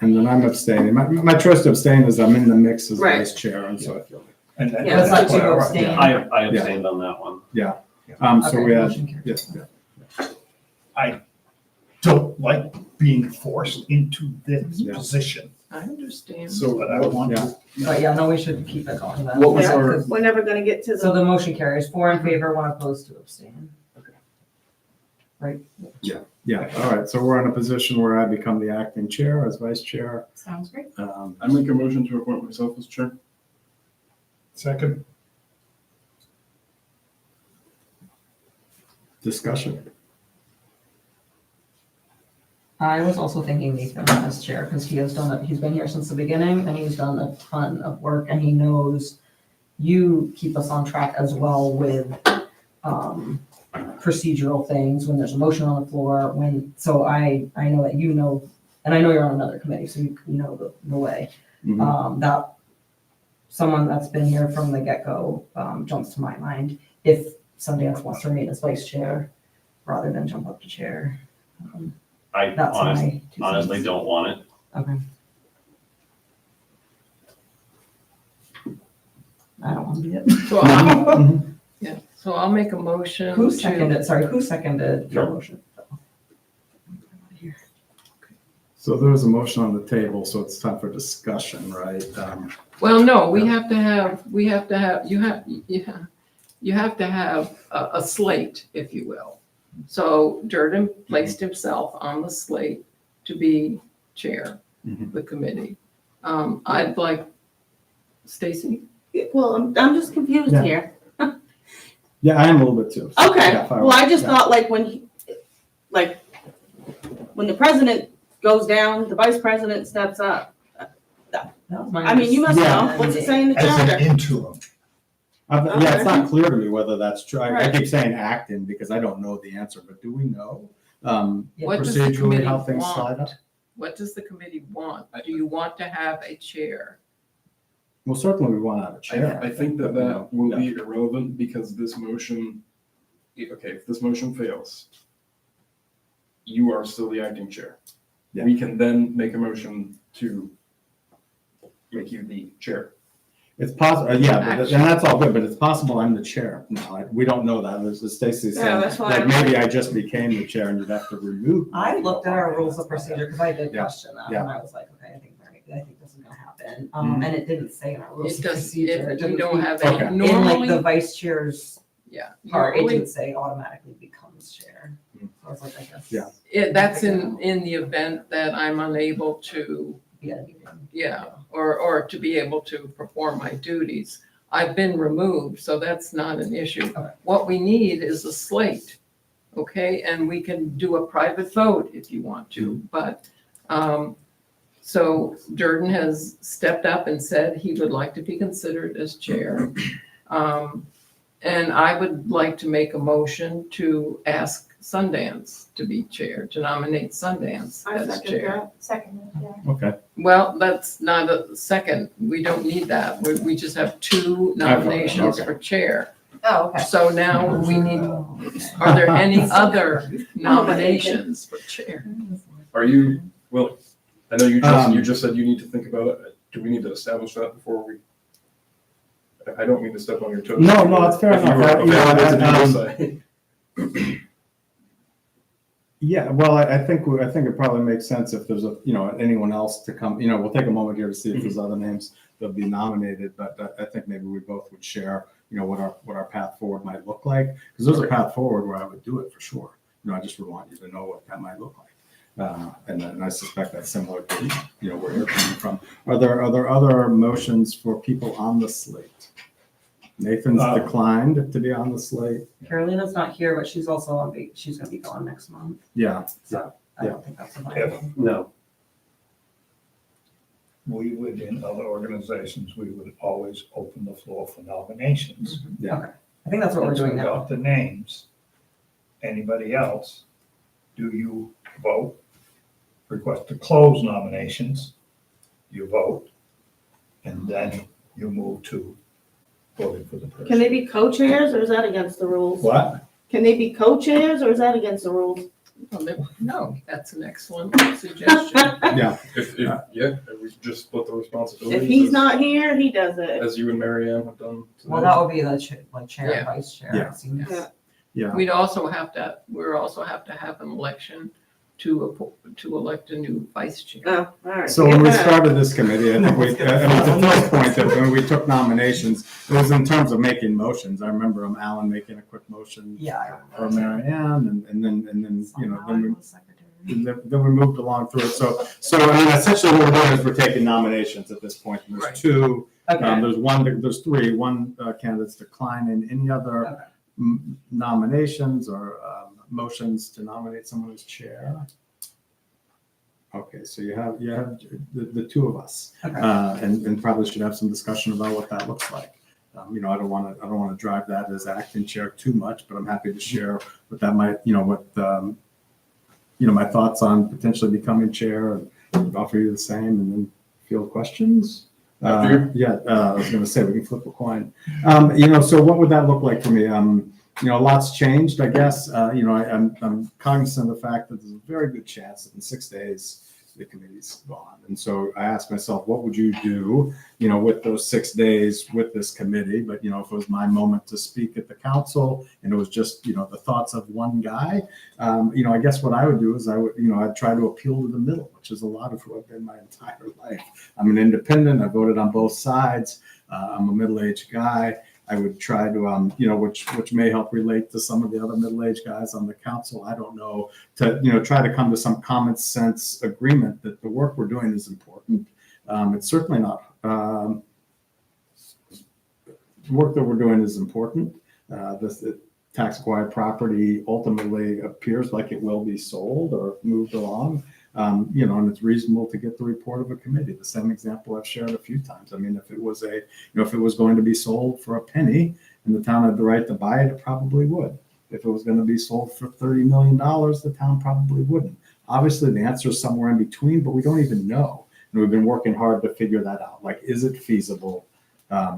And then I'm abstaining. My choice to abstain is I'm in the mix as Right. vice chair, and so I feel. And then- Yeah, it's not that's to what I- abstain. I abstained on that one. So Okay, we had, motion carries. yes, yeah. I don't like being forced into this Yeah. position, I understand. So but I want Yeah. to. But yeah, no, we should keep it on that. What was Yeah, our- 'cause- We're never gonna get to So the, the motion carries, 4 in favor, 1 opposed, 2 abstain. Yeah, all right, so we're in a position where I become the acting chair as vice chair. Sounds great. I make a motion to appoint myself as chair. Second, Discussion. I was also thinking Nathan as chair, because he's been here since the beginning, and he's done a ton of work, and he knows you keep us on track as well with, procedural things, when there's a motion on the floor, so I know that you know, and I know you're on another committee, so you know the way. Mhm. That someone that's been here from the get-go, jumps to my mind, if somebody else wants to remain as vice chair, rather than jump up to chair. I That's my 2 honestly cents. don't want it. Okay. I don't want to be it. So I'm, yeah, so So I'll make a motion Who to, seconded, sorry, who seconded your motion? So there was a motion on the table, so it's time for discussion, right? well, no, you have to have a slate, if you will. So Durden placed himself on the slate to be chair of the committee. I'd like, Stacy? Well, I'm just confused Yeah. here. Yeah, I am a little bit too. So, Okay, yeah, fire well, I away. just Yeah. thought like when the president goes down, the vice president steps up. That was my I mean, you must Yeah. know, what's it say in the As an charter? interim. Yeah, it's not clear to me whether that's true. I Right. keep saying acting because I don't know the answer, but do we know? What does the Procedurally, committee how things slide up? want? What does the committee want? Do you want to have a chair? Well, certainly we want to have a chair. I think that You know, will yeah. be irrelevant because this motion, okay, if this motion fails, you are still the acting chair. Yeah. We can then make a motion to make you the chair. It's possible, yeah, and that's all good, but it's possible I'm the chair. No, we don't know that. As Stacy Yeah, said, that's why like I'm maybe I just became the chair and you'd have to remove. me. I looked at our rules of procedure, because I did Yeah. question that, Yeah. and I was like, okay, I think this is gonna happen. And it didn't say in our rules It of does, procedure. we didn't- don't have Okay. any, In like the normally, vice chair's yeah. part, it normally- didn't say automatically becomes chair. So I was like, I guess. Yeah. That's in the event that I'm unable to, Be at a meeting. or to be able to perform my duties. I've been removed, so that's not an issue. Okay. What we need is a slate, okay? And we can do a private vote if you want to, but, so Durden has stepped up and said he would like to be considered as chair. And I would like to make a motion to ask Sundance to be chair, to nominate Sundance I as second chair. that. Second, yeah. Okay. Well, that's not a second. We don't need that. We just have two nominations Okay. for chair. Oh, okay. So now we need, Oh, okay. are there any other nominations for chair? Are you, well, I know you Um, just said you need to think about it. Do we need to establish that before we? I don't mean to step on your toes. No, it's fair If you enough. were You know, available to do so. Yeah, well, I think it probably makes sense if there's anyone else to come, we'll take a moment here to see if there's other names that'll be nominated, but I think maybe we both would share, what our path forward might look like. Because there's a path forward where I would do it for sure. I just would want you to know what that might look like. And I suspect that's similar to, where you're coming from. Are there other motions for people on the slate? Nathan's declined to be on the slate. Carolina's not here, but she's also she's gonna be gone next month, Yeah, so I don't think that's a viable. No. We would, in other organizations, we would always open the floor for nominations. I think that's what we're Once we doing now. got the names, anybody else, do you vote? Request to close nominations, you vote, and then you move to voting for the person. Can they be co-chairs or is that against the rules? What? Can they be co-chairs or is that against the rules? No, that's an excellent suggestion. yeah. If we just split the responsibilities. If he's as- not here, he does it. As you and Mary Ann have done today. Well, that would be the chair Yeah. and vice chair, Yeah. it seems. Yeah. Yeah. We'd also have to have an election to elect a new vice chair. Oh, all right. So when we Yeah. started this committee, I think the first point that when we took nominations, it was in terms of making motions. I remember Alan making a quick motion Yeah, I for remember. Mary Ann, and then Somehow I was secretary. then we moved along through it. So I mean, essentially what we're doing is we're taking nominations at this point. And Right. there's two, Okay, there's three. One candidate's declining. Any other Okay. nominations or motions to nominate someone as chair? Okay, so you have the two of us, Okay. and probably should have some discussion about what that looks like. I don't want to drive that as acting chair too much, but I'm happy to share what that might, my thoughts on potentially becoming chair, and offer you the same, and then field questions. After I was going to say we can flip a coin. So what would that look like for me? A lot's changed, I guess. I'm cognizant of the fact that there's a very good chance that in 6 days, the committee's gone. And so I asked myself, what would you do, you know, with those 6 days with this committee? But, you know, if it was my moment to speak at the council and it was just, you know, the thoughts of one guy, you know, I guess what I would do is I'd try to appeal to the middle, which is a lot of who I've been my entire life. I'm an independent. I voted on both sides. I'm a middle-aged guy. I would try to, you know, which may help relate to some of the other middle-aged guys on the council. I don't know, to, you know, try to come to some common sense agreement that the work we're doing is important. It's certainly not, the work that we're doing is important. The tax acquired property ultimately appears like it will be sold or moved along. You know, and it's reasonable to get the report of a committee. The same example I've shared a few times. I mean, if it was if it was going to be sold for a penny and the town had the right to buy it, it probably would. If it was going to be sold for $30 million, the town probably wouldn't. Obviously, the answer is somewhere in between, but we don't even know. And we've been working hard to figure that out. Like, is it feasible?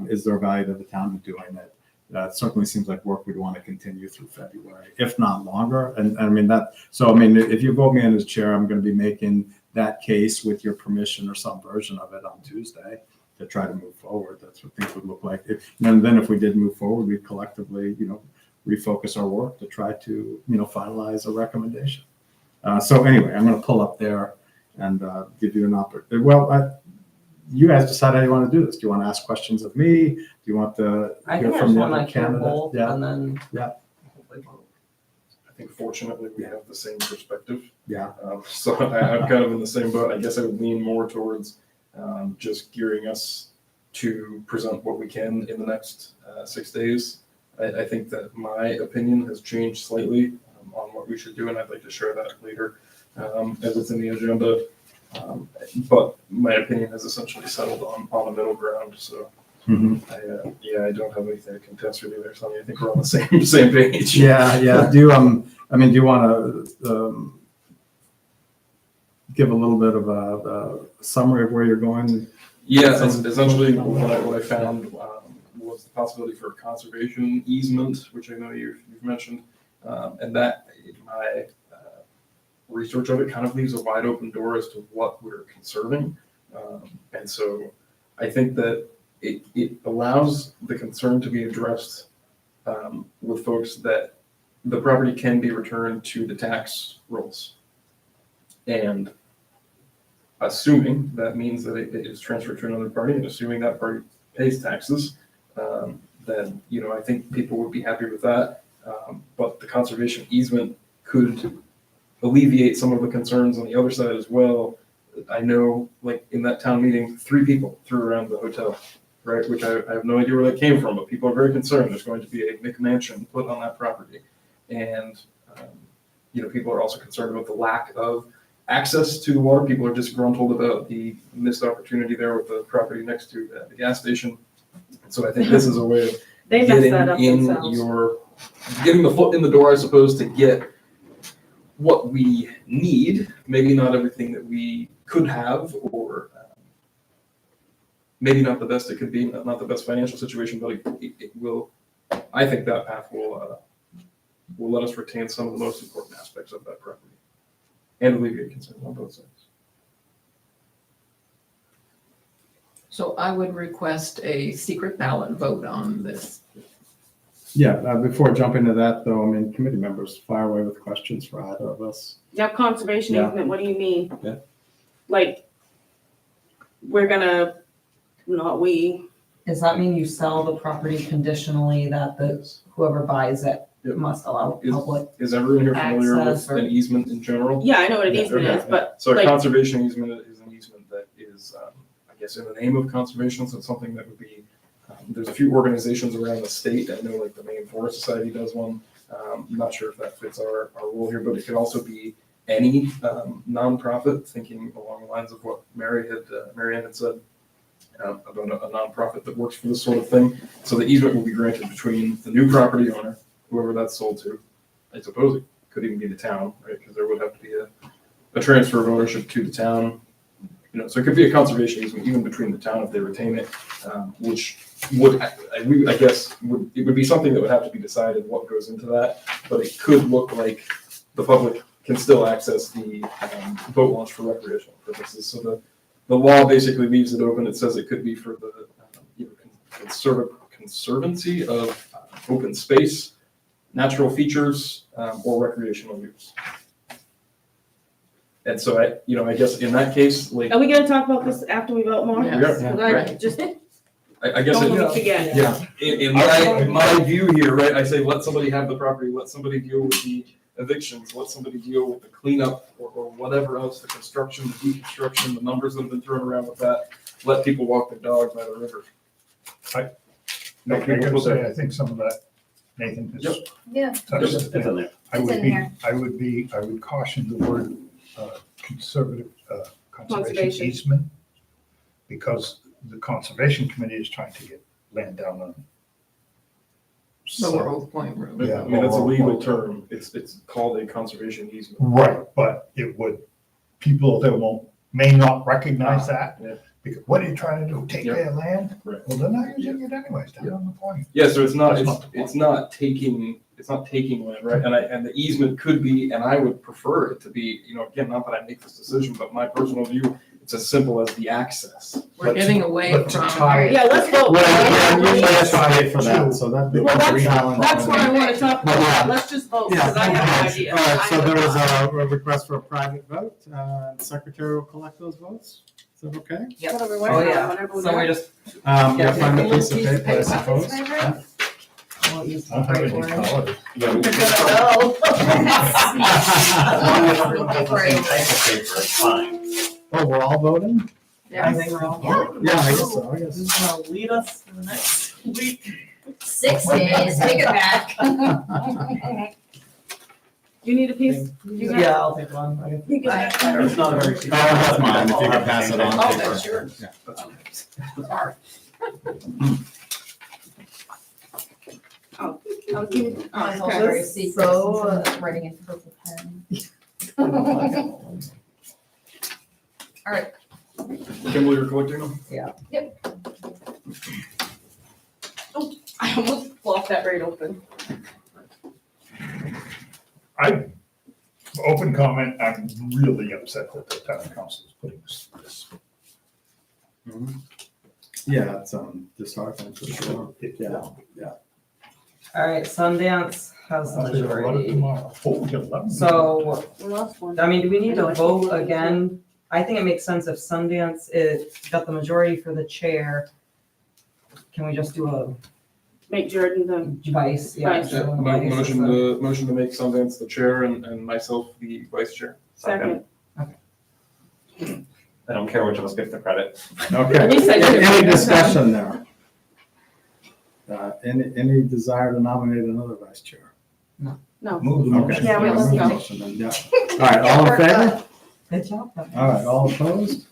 Is there a value to the town of doing it? That certainly seems like work we'd want to continue through February, if not longer. And I mean if you vote me in as chair, I'm going to be making that case with your permission or some version of it on Tuesday to try to move forward. That's what things would look like. And then if we did move forward, we'd collectively, you know, refocus our work to try to, you know, finalize a recommendation. So anyway, I'm going to pull up there and give you an opportunity. Well, you guys decide how you want to do this. Do you want to ask questions of me? Do you want to I hear think I from just the want other to hear candidate? both Yeah, and then. Yeah. hopefully vote. I think fortunately we have the same perspective. yeah. So I'm kind of in the same boat. I guess I would lean more towards just gearing us to present what we can in the next 6 days. I think that my opinion has changed slightly on what we should do, and I'd like to share that later as it's in the agenda. But my opinion has essentially settled on a middle ground. So I don't have anything to contest with you there, Sonny. I think we're on the same page. Yeah. Do you want to give a little bit of a summary of where you're going? Yeah, essentially what I found was the possibility for a conservation easement, which I know you've mentioned, and that in my research of it kind of leaves a wide open door as to what we're conserving. And so I think that it allows the concern to be addressed with folks that the property can be returned to the tax rolls. And assuming that means that it is transferred to another party, and assuming that party pays taxes, then, you know, I think people would be happy with that. But the conservation easement could alleviate some of the concerns on the other side as well. I know, like in that town meeting, 3 people threw around the hotel, right? Which I have no idea where that came from, but people are very concerned there's going to be a McMansion put on that property. And, you know, people are also concerned about the lack of access to the water. People are disgruntled about the missed opportunity there with the property next to the gas station. So I think this is a way of They messed that up getting the foot in the door, I suppose, to get what we need. Maybe not everything that we could have, or maybe not the best it could be, not the best financial situation, but it will. I think that path will let us retain some of the most important aspects of that property and alleviate concerns on both sides. So I would request a secret ballot vote on this. Yeah, before jumping to that though, I mean, committee members, fire away with questions for either of us. Yeah, conservation Yeah. easement, what do you mean? Yeah. Like, we're gonna, not we, Does that mean you sell the property conditionally that whoever buys it Yep. must allow public? Is everyone here familiar Access with or- an easement in general? yeah, I know what an Yeah, easement okay. is, but So a like, conservation easement is an easement that is, I guess, in the name of conservation, so it's something that would be, there's a few organizations around the state. I know like the Maine Forest Society does one. I'm not sure if that fits our rule here, but it could also be any nonprofit, thinking along the lines of what Marianne had said about a nonprofit that works for this sort of thing. So the easement will be granted between the new property owner, whoever that's sold to. I suppose it could even be the town, right? Because there would have to be a transfer of ownership to the town. You know, so it could be a conservation easement even between the town if they retain it, which would, I guess, it would be something that would have to be decided what goes into that. But it could look like the public can still access the boat launch for recreational purposes. So the law basically leaves it open. It says it could be for the conservancy of open space, natural features, or recreational use. And so I guess in that case, like, Are we gonna talk about this after we vote more? Yes, Because I right. just I guess don't it, want to forget. yeah, in my view here, right, I say let somebody have the property, let somebody deal with the evictions, let somebody deal with the cleanup or whatever else, the construction, the deconstruction, the numbers that have been thrown around with that. Let people walk their dog by the river. I gotta say, I think some of that, Nathan has Yeah. touched. It's in there. I It's would in be, here. I would caution the word conservative, conservation Conservation. easement, because the conservation committee is trying to get land down on. The World Point Road. Yeah. I mean, it's a legal term. It's called a conservation easement. Right, but it would, people that may not recognize that. Yeah. Because what are you trying to do, take Yeah. their land? Right. Well, they're not using it anyways, down on the point. Yeah, so it's not, That's not the point. it's not taking land, right? And the easement could be, and I would prefer it to be, again, not that I make this decision, but my personal view, it's as simple as the access. We're getting away But to from. tie it- Yeah, let's vote. Usually that's why I wait for that, so that. Well, that's what I want to talk Yeah. about. Let's just vote, because I have no idea. All right, so I there was have a request for a private vote. The secretary will collect those votes. Is that okay? no- Whatever, Oh, whatever, yeah. whatever we So we want. just, Yeah, find the take a piece of piece of paper, I paper. suppose. Paper? Yeah. we'll use the I don't have right any word. colors. Yeah, we can it's fine. Oh, we're all voting? I Yes. think we're all. Yeah, I guess so, I guess. This is gonna lead us to the next week. 6 days, take it back. You need a piece? You got it? Yeah, I'll take one. I You got it. It's not a very. Oh, that's mine, if you could pass it on. Oh, that's yours. Yeah. Sorry. I was giving- oh, Mine's okay. also very secret, So, since I'm writing in purple pen. Kimberly, you're collecting them? I almost flopped that right open. Open comment, I'm really upset that the town council is putting this. Yeah, it's disheartening for sure. Yeah, yeah. All right, Sundance has the I'll say 11 majority. tomorrow. Oh, we got 11. So, We lost one. I mean, do we need to vote again? I think it makes sense if Sundance got the majority for the chair. Can we just do a Make Jordan the, vice? Vice. so Yeah, vice is motion to make Sundance the chair and myself the vice chair. second. I don't care which of us gets the credit. Okay, You said you- any discussion there? Any desire to nominate another vice chair? No. Move the Okay. motion. Yeah, wait, let's go. Motion then, yeah. All right, all in favor? Good job. All right, all opposed?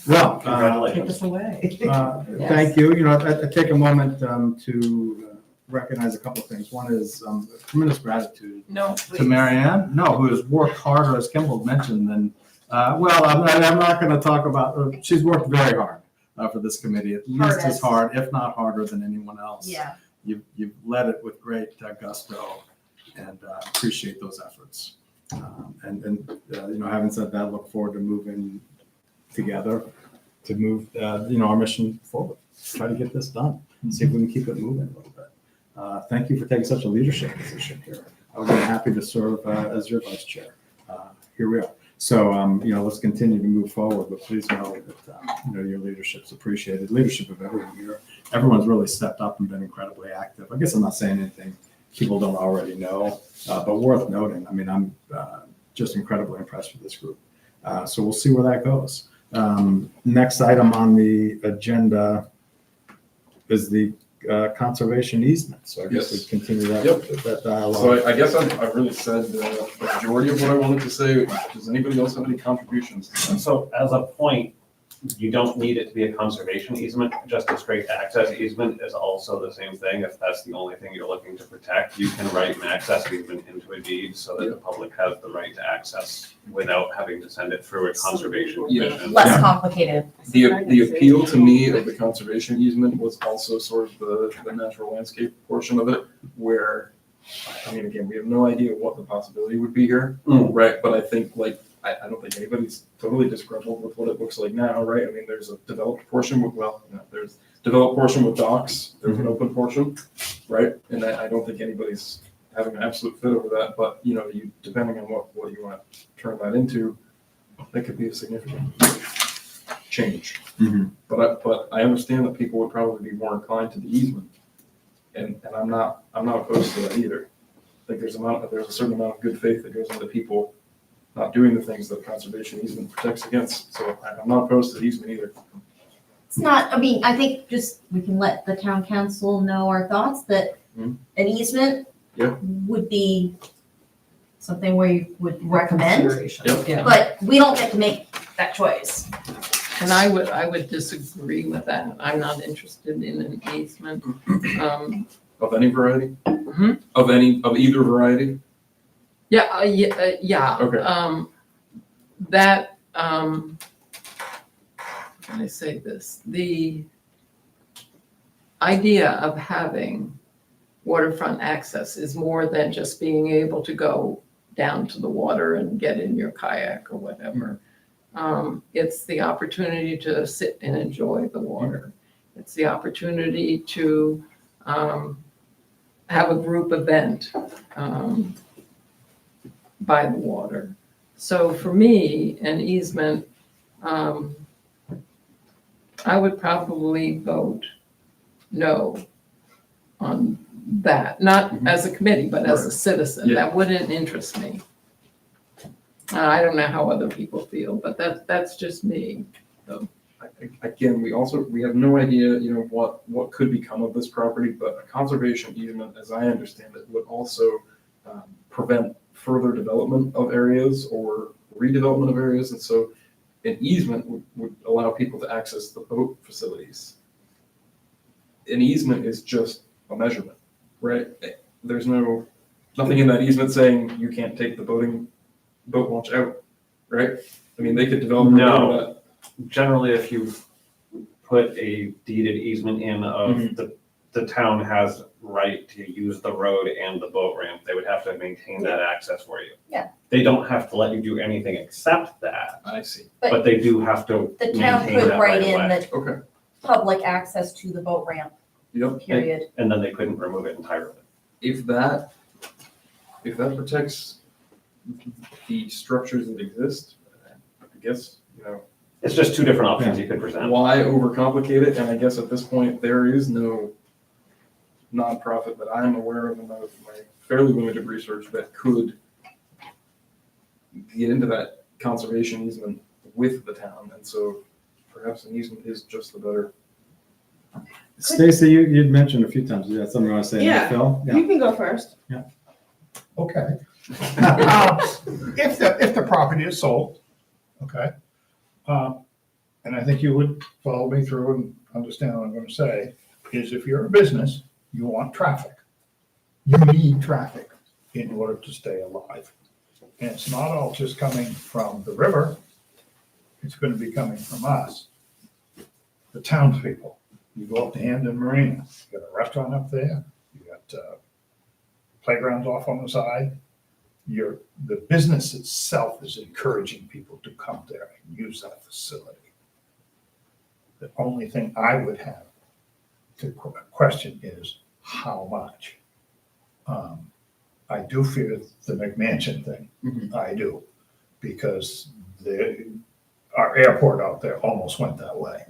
Well, Take Congratulations. this away. thank you. I take a moment to recognize a couple of things. One is tremendous gratitude No, to please. Marianne, who has worked harder, as Kimball mentioned, than, I'm not going to talk about, she's worked very hard for this committee, at least as Hardest. hard, if not harder than anyone else. Yeah. You've led it with great gusto, and appreciate those efforts. Having said that, look forward to moving together to move, our mission forward. Try to get this done, see if we can keep it moving a little bit. Thank you for taking such a leadership position here. I would be happy to serve as your vice chair. Here we are. So, let's continue to move forward, but please know that, your leadership's appreciated, leadership of everyone here. Everyone's really stepped up and been incredibly active. I guess I'm not saying anything people don't already know, but worth noting. I mean, I'm just incredibly impressed with this group. So we'll see where that goes. Next item on the agenda is the conservation easement. So I guess we Yes. continue that, Yep. that dialogue. So I guess I've really said the majority of what I wanted to say. Does anybody else have any contributions? So as a point, you don't need it to be a conservation easement, just a straight access easement is also the same thing. If that's the only thing you're looking to protect, you can write an access easement into a deed so that the public has the right to access without having to send it through a conservation Yeah. commission. Less complicated. The appeal to me of the conservation easement was also sort of the natural landscape portion of it, where I mean, again, we have no idea what the possibility would be here, Mm. right? But I think like, I don't think anybody's totally disgruntled with what it looks like now, right? I mean, there's a developed portion with, there's developed portion with docks, there's an open portion, right? And I don't think anybody's having an absolute fit over that, but you know, depending on what you want to turn that into, that could be a significant change. But I understand that people would probably be more inclined to the easement. And I'm not opposed to that either. I think there's a certain amount of good faith that goes into people not doing the things that conservation easement protects against. So I'm not opposed to the easement either. It's not, I mean, I think just we can let the town council know our thoughts that Mhm. an easement Yeah. would be something we would recommend, Consideration. Yep. Yeah. but we don't get to make that choice. And I would disagree with that. I'm not interested in an easement. Of any variety? Mhm. Of either variety? Yeah. Okay. That, how can I say this? The idea of having waterfront access is more than just being able to go down to the water and get in your kayak or whatever. It's the opportunity to sit and enjoy the water. It's the opportunity to have a group event by the water. So for me, an easement, I would probably vote no on that, not as a committee, but as a citizen. Yeah. That wouldn't interest me. I don't know how other people feel, but that's just me. Again, we have no idea, you know, what could become of this property, but a conservation easement, as I understand it, would also prevent further development of areas or redevelopment of areas. And so an easement would allow people to access the boat facilities. An easement is just a measurement, right? There's nothing in that easement saying you can't take the boat launch out, right? I mean, they could develop. No. Generally, if you put a deeded easement in of the town has right to use the road and the boat ramp, they would have to maintain that access for you. Yeah. They don't have to let you do anything except that, I see. but they do have to The town maintain could that write right in away. that Okay. public access to the boat ramp, Yep. period. And then they couldn't remove it entirely. If that protects the structures that exist, I guess, you know, It's just two different options you could present. why overcomplicate it? And I guess at this point, there is no nonprofit that I'm aware of in my fairly limited research that could get into that conservation easement with the town. And so perhaps an easement is just the better. Stacy, you'd mentioned a few times, you had something you want to say, Yeah. Phil? You can go first. Okay. If the property is sold, okay. And I think you would follow me through and understand what I'm gonna say, is if you're a business, you want traffic. You need traffic in order to stay alive. And it's not all just coming from the river, it's gonna be coming from us, the townspeople. You go up to Hamden Marina, you got a restaurant up there, you got playgrounds off on the side. The business itself is encouraging people to come there and use that facility. The only thing I would have to question is how much. I do fear the McMansion thing. I do, because our airport out there almost went that way.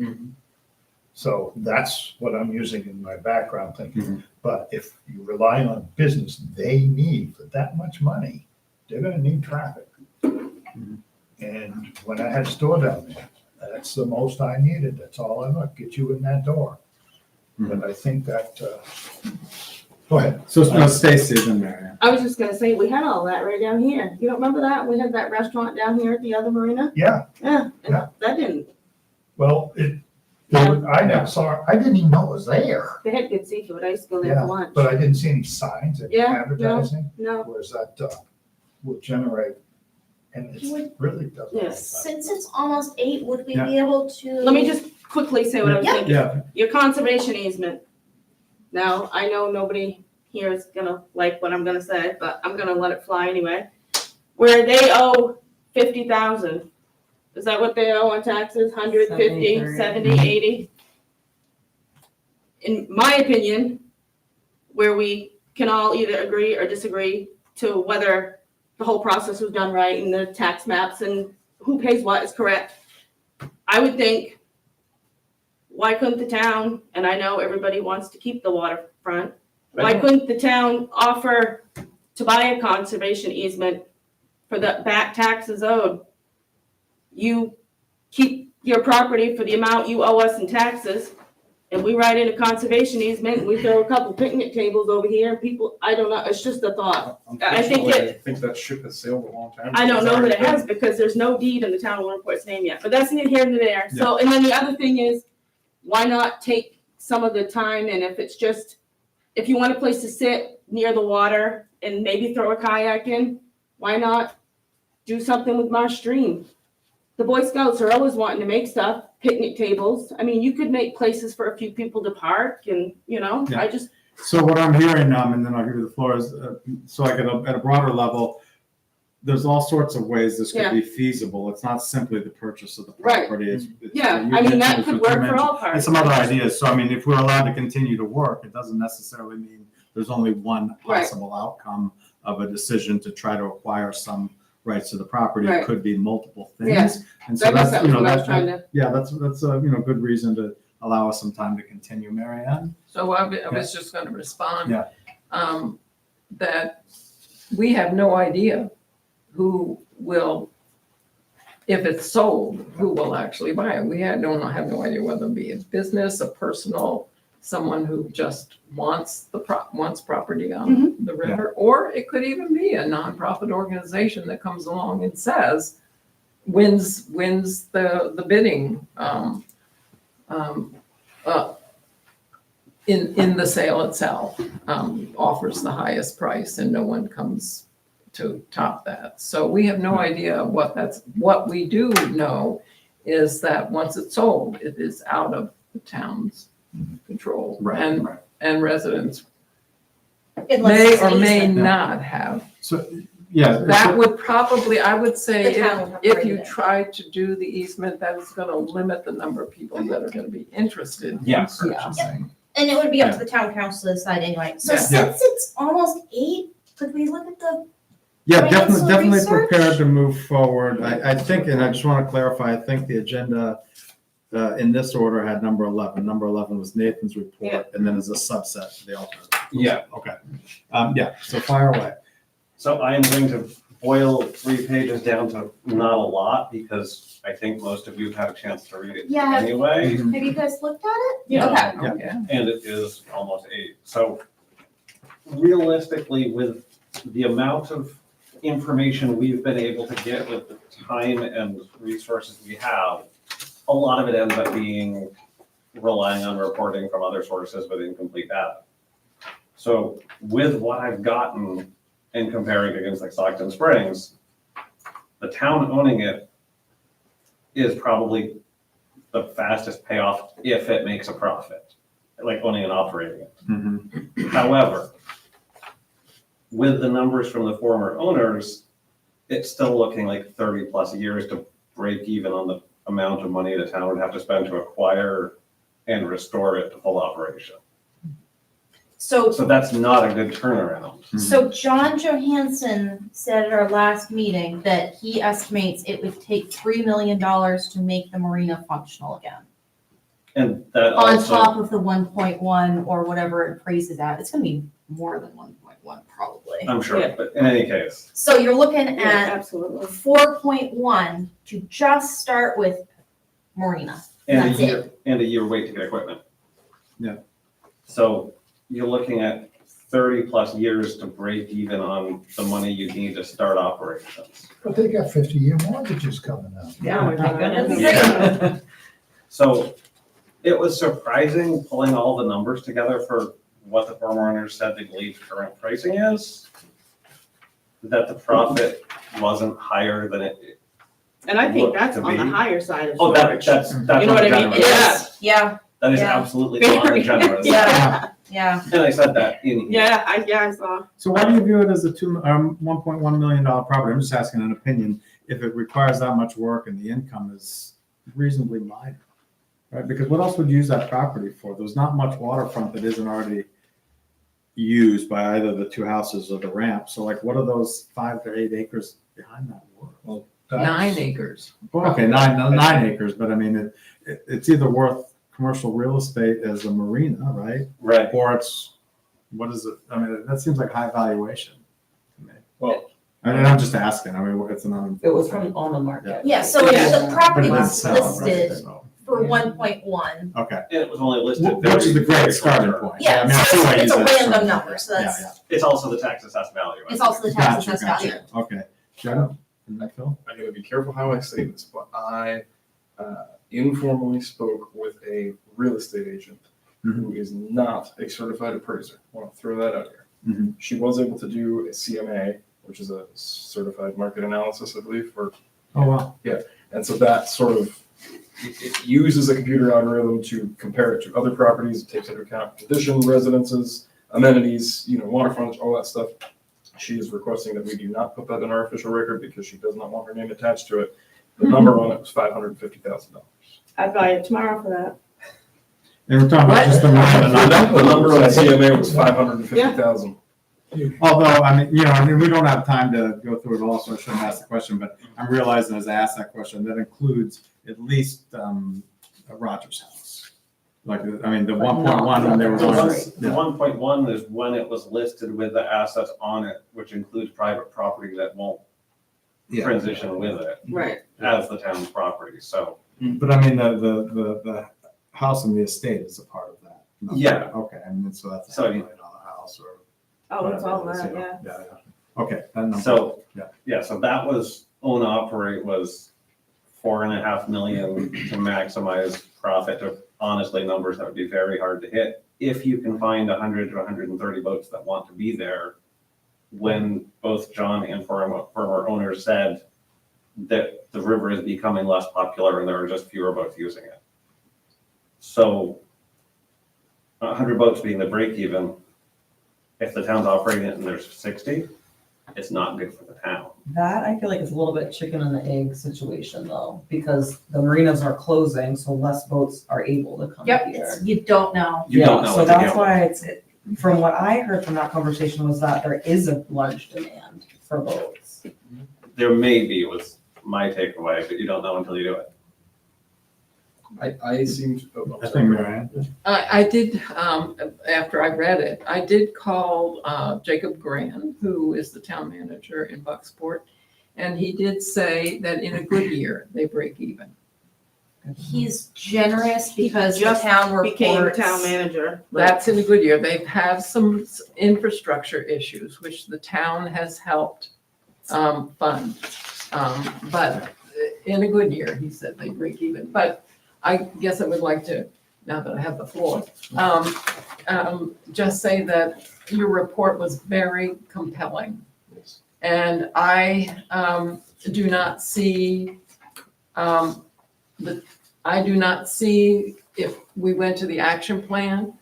So that's what I'm using in my background thinking. But if you rely on business, they need, for that much money, they're gonna need traffic. And when I had a store down there, that's the most I needed. That's all I want, get you in that door. But I think that, go ahead. So it's not Stacy, then Marianne. I was just gonna say, we had all that right down here. You don't remember that? We had that restaurant down here at the other marina? Yeah, Yeah, and Yeah. that didn't, well, I never saw, I didn't even know it was there. they had good seafood. I used to go there Yeah, for lunch. but I didn't see any signs, any Yeah, no. advertising. No, Whereas that would generate, and it really doesn't. make Yes. sense. Since it's almost 8, would we Yeah. be able to? let me just quickly say what I was Yeah. thinking. Yeah, Your conservation easement. Now, I know nobody here is gonna like what I'm gonna say, but I'm gonna let it fly anyway. Where they owe 50,000. Is that what they owe on taxes? 150, 73. 70, 80? In my opinion, where we can all either agree or disagree to whether the whole process was done right and the tax maps and who pays what is correct, I would think, why couldn't the town, and I know everybody wants to keep the waterfront, why couldn't the town offer to buy a conservation easement for the back taxes owed? You keep your property for the amount you owe us in taxes, and we write in a conservation easement, and we throw a couple picnic tables over here, and people, I don't know, it's just a thought. I think Unfortunately, I think that ship has sailed a long time. I don't know that it has, It's because there's no deed in the town of Warrenport's name yet, but that's neither here nor there. So, and then the other thing is, why not take some of the time, and if it's just, if you want a place to sit near the water and maybe throw a kayak in, why not do something with Marsh Stream? The Boy Scouts are always wanting to make stuff, picnic tables. I mean, you could make places for a few people to park and, you know, Yeah. I just, So what I'm hearing, and then I'll give you the floor, is, so like at a broader level, there's all sorts of ways this could be feasible. It's not simply the purchase of the Right. property. It's yeah, you I mean, mentioned that it's could what you work for mentioned. all parties. And some other ideas. So I mean, if we're allowed to continue to work, it doesn't necessarily mean there's only one Right. possible outcome of a decision to try to acquire some rights to the property. Right. It could be multiple Yeah. things. And so I guess that's, that you was know, what I was that, trying to, yeah, that's a, good reason to allow us some time to continue, Mary Ann. So I was just gonna respond. Yeah. That we have no idea who will, if it's sold, who will actually buy it. We have no idea whether it be a business, a personal, someone who just wants wants property on the river, or it could even be a nonprofit organization that comes along and says, wins the bidding, in the sale itself, offers the highest price and no one comes to top that. So we have no idea what we do know is that once it's sold, it is out of the town's control. And residents Unless may it's or an may easement. not have. So, yeah. That would probably, I would say, The town would if operate you it. try to do the easement, that is gonna limit the number of people that are gonna be interested in Yes. purchasing. And it would be up to the town council to decide anyway. So Yeah. since it's almost 8, could we look at the, Yeah, Right, definitely, some definitely research. prepared to move forward. I think, and I just want to clarify, I think the agenda in this order had number 11. Number 11 was Nathan's report, and then as a subset, the alternate. Yeah. Okay. Yeah, so fire away. So I am going to boil 3 pages down to not a lot, because I think most of you have had a chance to read it Yeah. anyway. have you guys looked at it? Yeah. Okay. Okay. And it is almost 8. So realistically, with the amount of information we've been able to get with the time and resources we have, a lot of it ends up being relying on reporting from other sources with incomplete data. So with what I've gotten and comparing against like Stockton Springs, the town owning it is probably the fastest payoff if it makes a profit, like owning and operating it. However, with the numbers from the former owners, it's still looking like 30+ years to break even on the amount of money the town would have to spend to acquire and restore it to full operation. So, So that's not a good turnaround. so John Johansson said at our last meeting that he estimates it would take $3 million to make the marina functional again. And that On also, top of the 1.1 or whatever it appraises at. It's gonna be more than 1.1 probably. I'm sure, Yeah. but in any case, So you're looking yeah, at absolutely. 4.1 to just start with marina. and That's a year wait to get equipment. Yeah. So you're looking at 30+ years to break even on the money you need to start operations. But they got 50-year mortgages coming out. Yeah, thank goodness. Yeah. So it was surprising pulling all the numbers together for what the former owners said they believe current pricing is, that the profit wasn't higher than it. And I think Look that's to on the be- higher side of Oh, storage. that's You know what I mean? generous. Yeah. Yeah, That is Yeah. absolutely not generous. Yeah. Yeah, And I said that in here. Yeah, I saw. So why do you view it as a $1.1 million property? I'm just asking an opinion. If it requires that much work and the income is reasonably minor, right? Because what else would you use that property for? There's not much waterfront that isn't already used by either the two houses or the ramp. So like, what are those 5 to 8 acres behind that work? That's- 9 acres. Well, okay, nine acres, but I mean, it's either worth commercial real estate as a marina, right? Right. Or it's, what is it? I mean, that seems like high valuation to me. Well, I mean, I'm just asking. I mean, it's an. It was from on the market. yeah, so Yeah. the property But it was didn't sell, right? listed So, for 1.1. okay. And it was only listed. Which is the very great starting short term. point. Yeah, I mean, I so see why it's you a said random starting number, point. so that's- Yeah, It's also the tax assessed value. It's also the tax Gotcha, assessed value. gotcha. Okay. Jen, did that Phil? I gotta be careful how I say this, but I informally spoke with a real estate agent who is not a certified appraiser. I want to throw that out here. Mhm. She was able to do a CMA, which is a certified market analysis, I believe, for, Oh, wow. and so that sort of, it uses a computer algorithm to compare it to other properties. It takes into account condition, residences, amenities, waterfront, all that stuff. She is requesting that we do not put that in our official record because she does not want her name attached to it. The number on it was $550,000. I'd buy it tomorrow for that. And we're talking about just the marina, not The number on the CMA was $550,000. Although, I mean, we don't have time to go through it all, so I shouldn't ask the question, but I'm realizing as I ask that question, that includes at least Roger's house. Like, I mean, the 1.1 when they were The going. one, the 1.1 is when it was listed with the assets on it, which includes private property that won't Yeah. transition with it Right. as the town's property, so. But I mean, the house and the estate is a part of that. number. Yeah. Okay, and so that's a So $1 you- million house or. Oh, it's all whatever it that, is, yeah. Yeah. Okay, that number. So, Yeah. so that was, own operate was 4.5 million to maximize profit. Honestly, numbers that would be very hard to hit. If you can find 100 to 130 boats that want to be there, when both John and former owners said that the river is becoming less popular and there are just fewer boats using it. So 100 boats being the break even, if the town's operating it and there's 60, it's not good for the town. That I feel like is a little bit chicken and the egg situation though, because the marinas are closing, so less boats are able to come Yep, here. you don't know. You don't know So what to that's do. why from what I heard from that conversation was that there is a large demand for boats. There may be, was my takeaway, but you don't know until you do it. I seem to. I think Marianne. I did, after I read it, I did call Jacob Grand, who is the town manager in Bucksport, and he did say that in a good year, they break even. He's generous because the Just town Became reports. town manager. That's in a good year. They have some infrastructure issues, which the town has helped fund. But in a good year, he said they break even. But I guess I would like to, now that I have the floor, just say that your report was very compelling. And I do not see, if we went to the action plan,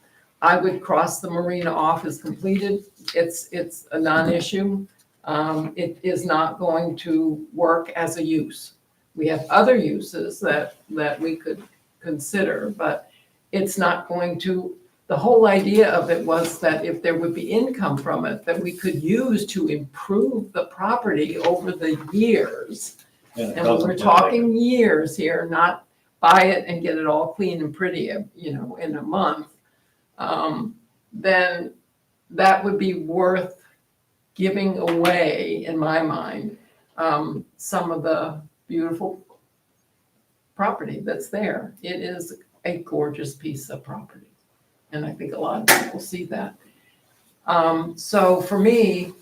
I would cross the marina off as completed. It's a non-issue. It is not going to work as a use. We have other uses that we could consider, but it's not going to, the whole idea of it was that if there would be income from it, that we could use to improve the property over the years. And we're talking years here, not buy it and get it all clean and pretty, in a month. Then that would be worth giving away, in my mind, some of the beautiful property that's there. It is a gorgeous piece of property. And I think a lot of people see that. So for me,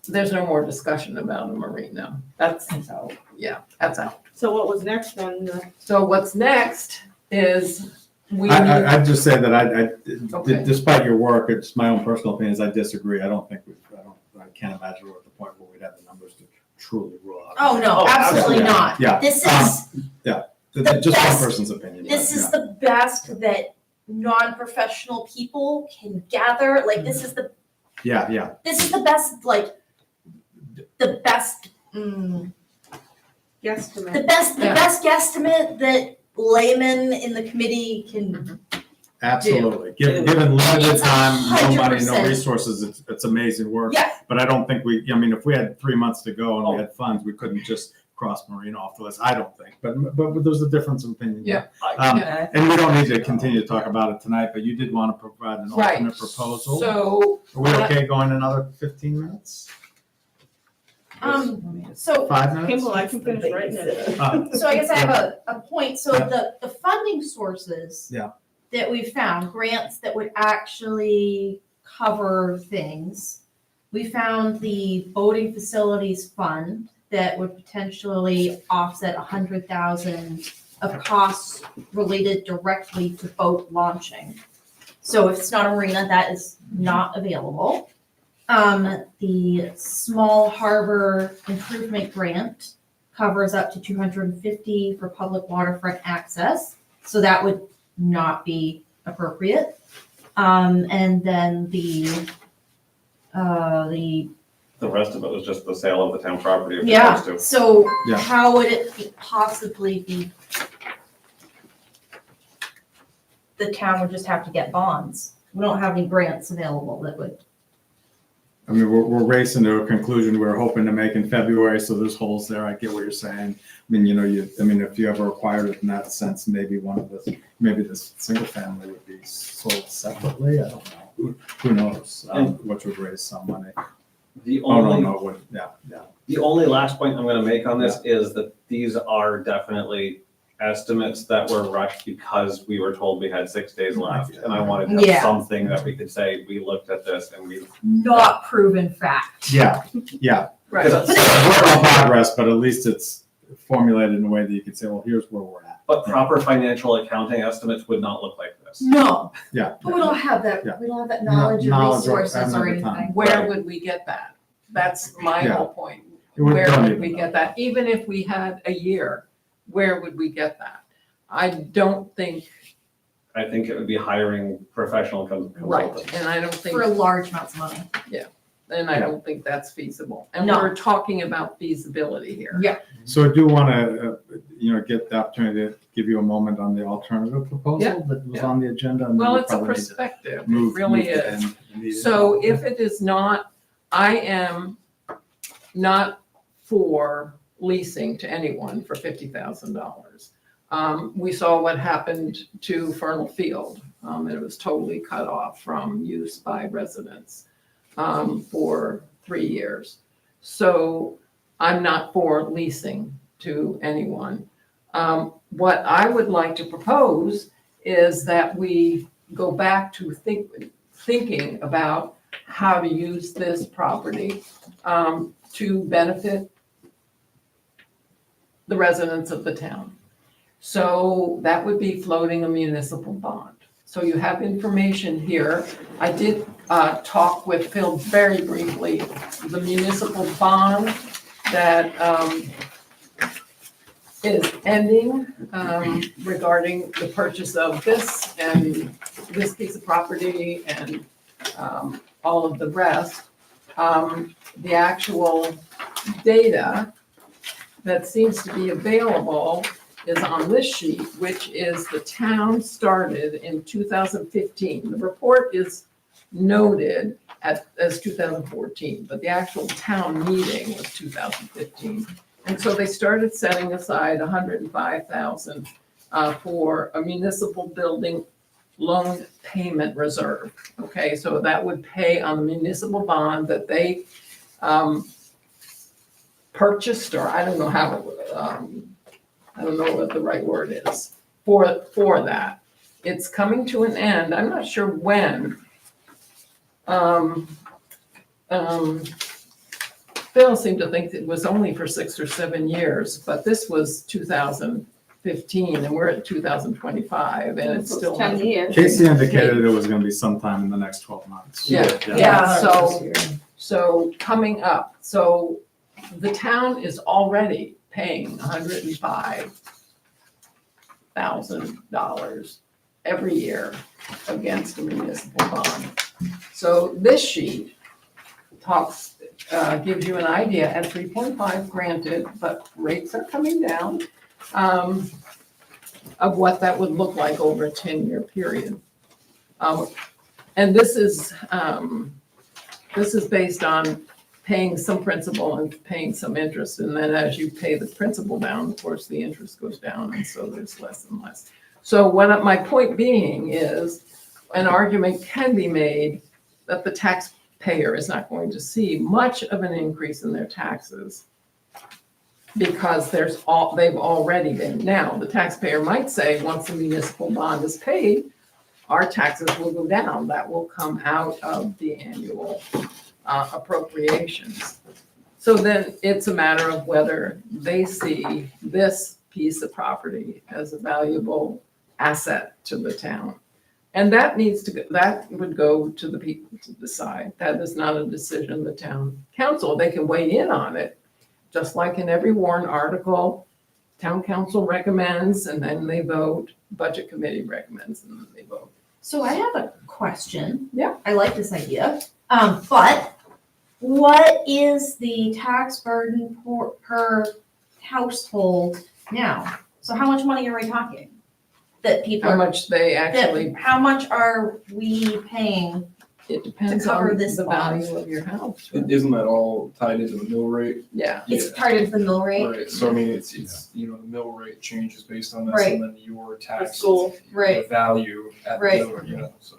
there's no more discussion about a marina. That's out. Yeah, that's out. So what was next then? So what's next is I'd just say that Okay. despite your work, it's my own personal opinions, I disagree. I can't imagine we're at the point where we'd have the numbers to truly rule out. Oh, no, Oh, absolutely absolutely. not. Yeah. This is, Just one best- person's opinion. this is yeah. the best that non-professional people can gather, like, this is the Yeah. best, like, the best, Guesstimate. the best Yeah. guesstimate that laymen in the committee can. Absolutely. Given limited It's time, no money, no 100%. resources, it's amazing work. Yeah. But I don't think if we had 3 months to go and we had funds, we couldn't just cross Marina off the list. I don't think, but there's a difference of opinion. Yeah. And we don't need to continue to talk about it tonight, but you did want to provide an Right. alternate proposal. So, Are we okay going another 15 minutes? So 5 minutes? Kimball, I can finish writing it. So I guess I have a point. So the funding sources. Yeah. That we found, grants that would actually cover things. We found the boating facilities fund that would potentially offset 100,000 of costs related directly to boat launching. So if it's not a marina, that is not available. The small harbor improvement grant covers up to 250 for public waterfront access. So that would not be appropriate. And then the rest of it was just the sale of the town property if yeah, it goes so Yeah. how would it possibly be? The town would just have to get bonds. We don't have any grants available that would. We're racing to a conclusion we're hoping to make in February, so there's holes there. I get what you're saying. If you ever acquired it in that sense, maybe this single family would be sold separately. I don't know. Who knows? Which would raise some money. The Oh, only, no, yeah. the only last point I'm gonna make on this is that these are definitely estimates that were rushed because we were told we had 6 days left. And I wanted to Yeah. have something that we could say, we looked at this and we. Not proven fact. Yeah. right. It's a work in progress, but at least it's formulated in a way that you can say, well, here's where we're at. But proper financial accounting estimates would not look like this. No, Yeah. but we don't have that, Yeah. we don't have that knowledge or Knowledge or resources having or the time. anything. Where would we get that? That's my Yeah. whole point. We Where don't would even we know. get that? Even if we had a year, where would we get that? I don't think, I think it would be hiring professional right, consultants. and I don't think, For large amounts of money. and I don't think that's feasible. And No. we're talking about feasibility here. Yeah. So I do want to, get the opportunity to give you a moment on the alternative proposal Yeah, that was yeah. on the agenda. and then Well, we it's a probably need to perspective, it move really to is. end the meeting. So if it is not, I am not for leasing to anyone for $50,000. We saw what happened to Fernal Field. It was totally cut off from use by residents for 3 years. So I'm not for leasing to anyone. What I would like to propose is that we go back to thinking about how to use this property to benefit the residents of the town. So that would be floating a municipal bond. So you have information here. I did talk with Phil very briefly. The municipal bond that is ending regarding the purchase of this and this piece of property and all of the rest. The actual data that seems to be available is on this sheet, which is the town started in 2015. The report is noted as 2014, but the actual town meeting was 2015. And so they started setting aside $105,000 for a municipal building loan payment reserve. Okay, so that would pay on the municipal bond that they purchased, or I don't know how, I don't know what the right word is, for that. It's coming to an end, I'm not sure when. Phil seemed to think it was only for 6 or 7 years, but this was 2015, and we're at 2025, and it's still. 10 years. Casey indicated it was going to be sometime in the next 12 months. Yeah, so coming up, so the town is already paying $105,000 every year against a municipal bond. So this sheet talks, gives you an idea at 3.5 granted, but rates are coming down, of what that would look like over a 10-year period. And this is based on paying some principal and paying some interest. And then as you pay the principal down, of course, the interest goes down, and so there's less and less. So my point being is, an argument can be made that the taxpayer is not going to see much of an increase in their taxes because they've already been. Now, the taxpayer might say, once the municipal bond is paid, our taxes will go down. That will come out of the annual appropriations. So then it's a matter of whether they see this piece of property as a valuable asset to the town. And that would go to the people to decide. That is not a decision the town council, they can weigh in on it. Just like in every warrant article, town council recommends and then they vote, budget committee recommends and then they vote. So I have a question. Yeah. I like this idea. But what is the tax burden per household now? So how much money are we talking? That people How are, much they actually, how much are we paying? it depends cover on this the bond. value of your house. right? Isn't that all tied into the mill rate? Yeah, It's part of the mill rate? Right, so I mean, it's, the mill rate changes based on this, Right. and then your tax. school. Right. The value at the Right. mill rate, so.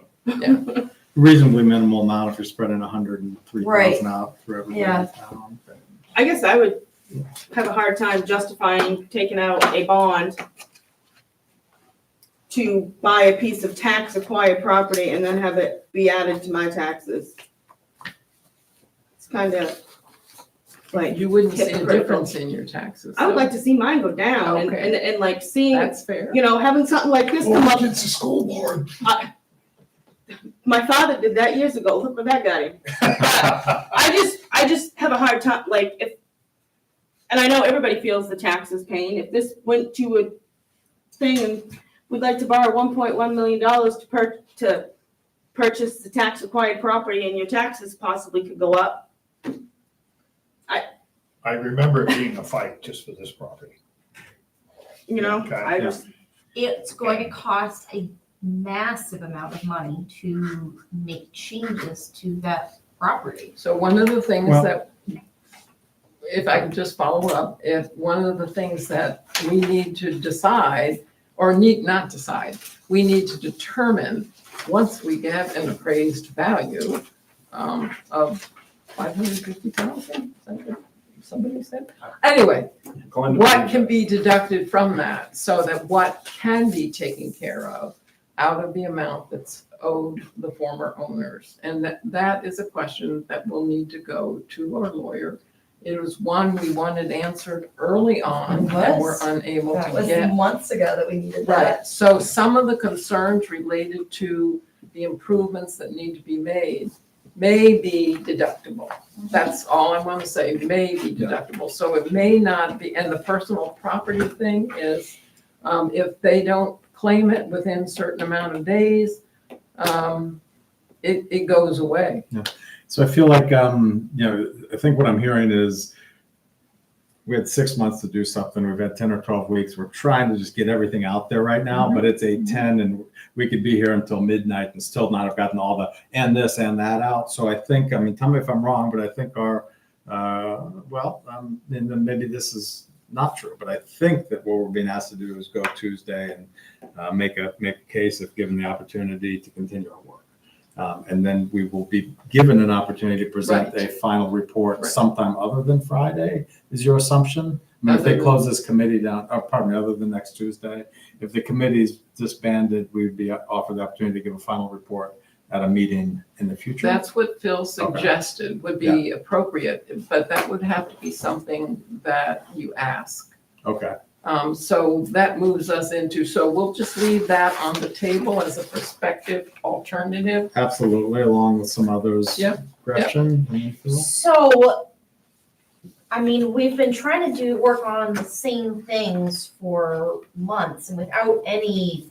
Reasonably minimal amount if you're spreading 103,000 out for everybody in Yeah. town. I guess I would have a hard time justifying taking out a bond to buy a piece of tax acquired property and then have it be added to my taxes. It's kind of like, you wouldn't see a hypocritical. difference in your taxes. I would like to see mine go down and, Okay. and like seeing, That's fair. you know, having something like this come up. It's a school board. My father did that years ago. Look what that got him. I just have a hard time, like, if, and I know everybody feels the taxes pain. If this went to a thing and we'd like to borrow $1.1 million to purchase the tax acquired property and your taxes possibly could go up. I remember it being a fight just for this property. You know, Okay, I just, It's going to cost a massive amount of money to make changes to that property. So one of the things Well- that, if I can just follow up, if one of the things that we need to decide, or need not decide, we need to determine, once we get an appraised value of 550,000, somebody said? Anyway, what can be deducted from that, so that what can be taken care of out of the amount that's owed the former owners? And that is a question that will need to go to our lawyer. It was one we wanted answered early on, It and we're was. unable That to was get. months ago that we needed Right, that. so some of the concerns related to the improvements that need to be made may be deductible. That's all I want to say, may be deductible. So it may not be, and the personal property thing is, if they don't claim it within a certain amount of days, it goes away. So I feel like, I think what I'm hearing is we had 6 months to do something. We've had 10 or 12 weeks. We're trying to just get everything out there right now, but it's 8:10 and we could be here until midnight and still not have gotten all the and this and that out. So I think, tell me if I'm wrong, but I think and then maybe this is not true, but I think that what we're being asked to do is go Tuesday and make a case if given the opportunity to continue our work. And then we will be given an opportunity to present a final report Right. sometime other than Friday, is your assumption? I mean, if they close this committee down, other than next Tuesday, if the committee's disbanded, we'd be offered the opportunity to give a final report at a meeting in the future. That's what Phil suggested would be appropriate, but that would have to be something that you ask. Okay, So that moves us into, so we'll just leave that on the table as a prospective alternative. absolutely, along with some others. Yep, Gretchen, and you, Phil? So, we've been trying to work on the same things for months and without any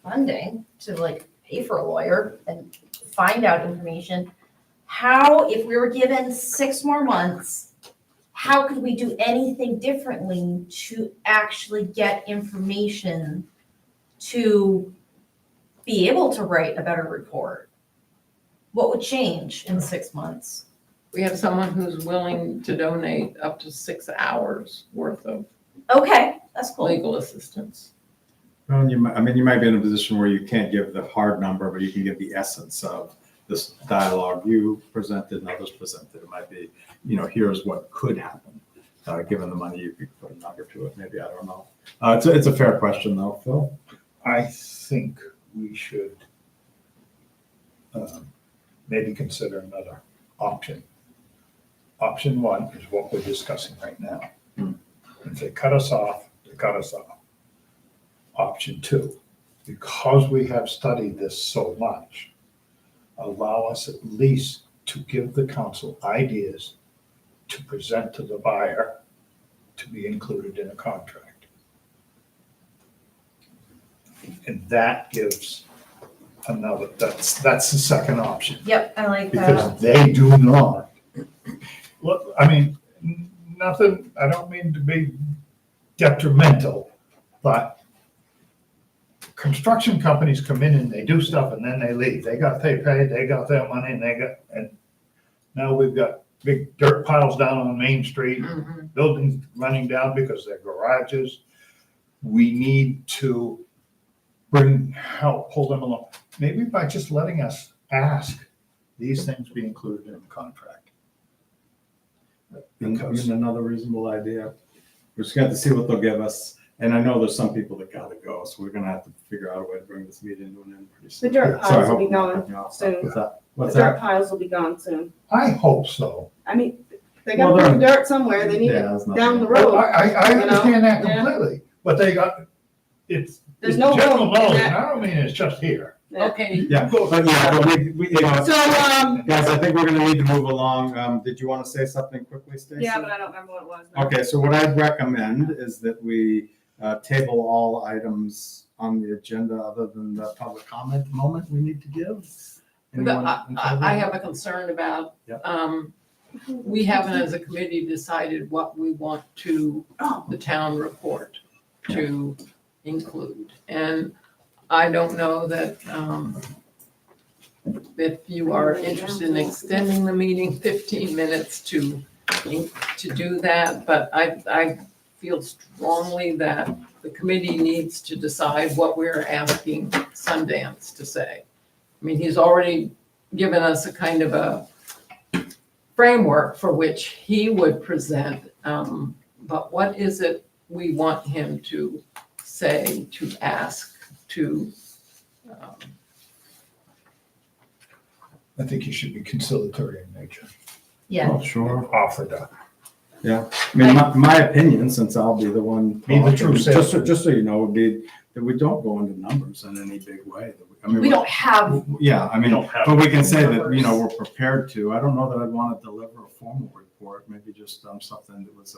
funding to like pay for a lawyer and find out information. How, if we were given 6 more months, how could we do anything differently to actually get information to be able to write a better report? What would change in 6 months? We have someone who's willing to donate up to 6 hours worth of Okay, that's cool. legal assistance. Well, you might be in a position where you can't give the hard number, but you can give the essence of this dialogue you presented and others presented. It might be, here's what could happen, given the money, you could put a number to it, maybe, I don't know. It's a fair question though, Phil. I think we should maybe consider another option. Option 1 is what we're discussing right now. If they cut us off, they cut us off. Option 2, because we have studied this so much, allow us at least to give the council ideas to present to the buyer to be included in a contract. And that gives another, that's the second option. Yep, I like that. Because they do not, look, I mean, nothing, I don't mean to be detrimental, but construction companies come in and they do stuff and then they leave. They paid, they got their money and now we've got big dirt piles down on Main Street, buildings running down because they're garages. We need to pull them along. Maybe by just letting us ask these things be included in the contract. Even another reasonable idea. We just got to see what they'll give us. And I know there's some people that gotta go, so we're gonna have to figure out a way to bring this meeting to an end pretty The soon. dirt Sorry, I piles will hope be I'm not gone cutting you off. soon. What's that? The What's dirt that? piles will be gone soon. I hope so. I mean, they Well, gotta put they're- dirt somewhere, they need Yeah, it there's nothing- down the Well, road. I you know? understand that Yeah. completely, but it's There's no general room in knowledge, that. and I don't mean it's just here. Yeah. Okay, Yeah, but we, So, guys, I think we're gonna need to move along. Did you wanna say something quickly, Stacy? yeah, but I don't remember what it was. now. Okay, so what I'd recommend is that we table all items on the agenda other than the public comment moment we need to give. Anyone in favor of I that? have a concern about, Yep. we haven't as a committee decided what we want the town report to include. And I don't know that, if you are interested in extending the meeting 15 minutes to do that, but I feel strongly that the committee needs to decide what we're asking Sundance to say. I mean, he's already given us a kind of a framework for which he would present, but what is it we want him to say, to ask, to, I think you should be conciliatory in nature. Yeah, Oh, sure. Offer to. I mean, my opinion, since I'll be the one. Be the true Just so you know, would be that we don't go into numbers in any big way. I mean, we don't have, Yeah, I We mean, don't have. but we can say that, numbers. we're prepared to. I don't know that I'd want to deliver a formal report, maybe just something that was,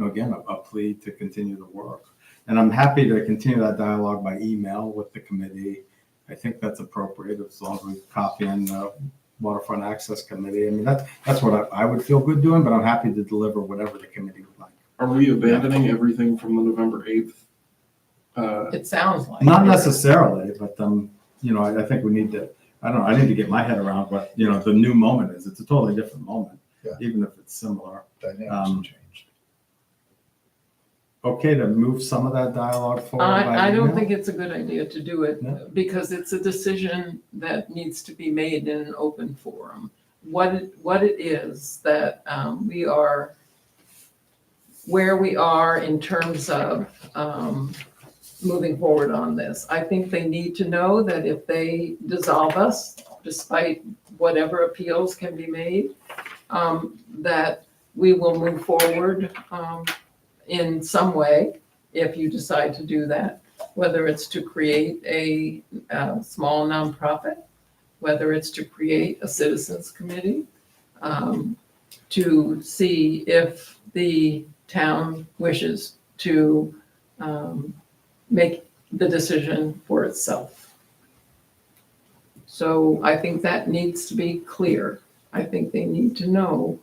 again, a plea to continue the work. And I'm happy to continue that dialogue by email with the committee. I think that's appropriate as long as we copy in the Waterfront Access Committee. I mean, that's what I would feel good doing, but I'm happy to deliver whatever the committee would like. Are we abandoning everything from the November 8th? it sounds like. Not necessarily, but, I think we need to, I don't know, I need to get my head around what, the new moment is. It's a totally different moment, Yeah. even if it's similar. Dynamics have changed. Okay to move some of that dialogue forward by I don't email? think it's a good idea to do it No? because it's a decision that needs to be made in an open forum. What it is that we are, where we are in terms of moving forward on this. I think they need to know that if they dissolve us, despite whatever appeals can be made, that we will move forward in some way, if you decide to do that, whether it's to create a small nonprofit, whether it's to create a citizens committee, to see if the town wishes to make the decision for itself. So I think that needs to be clear. I think they need to know.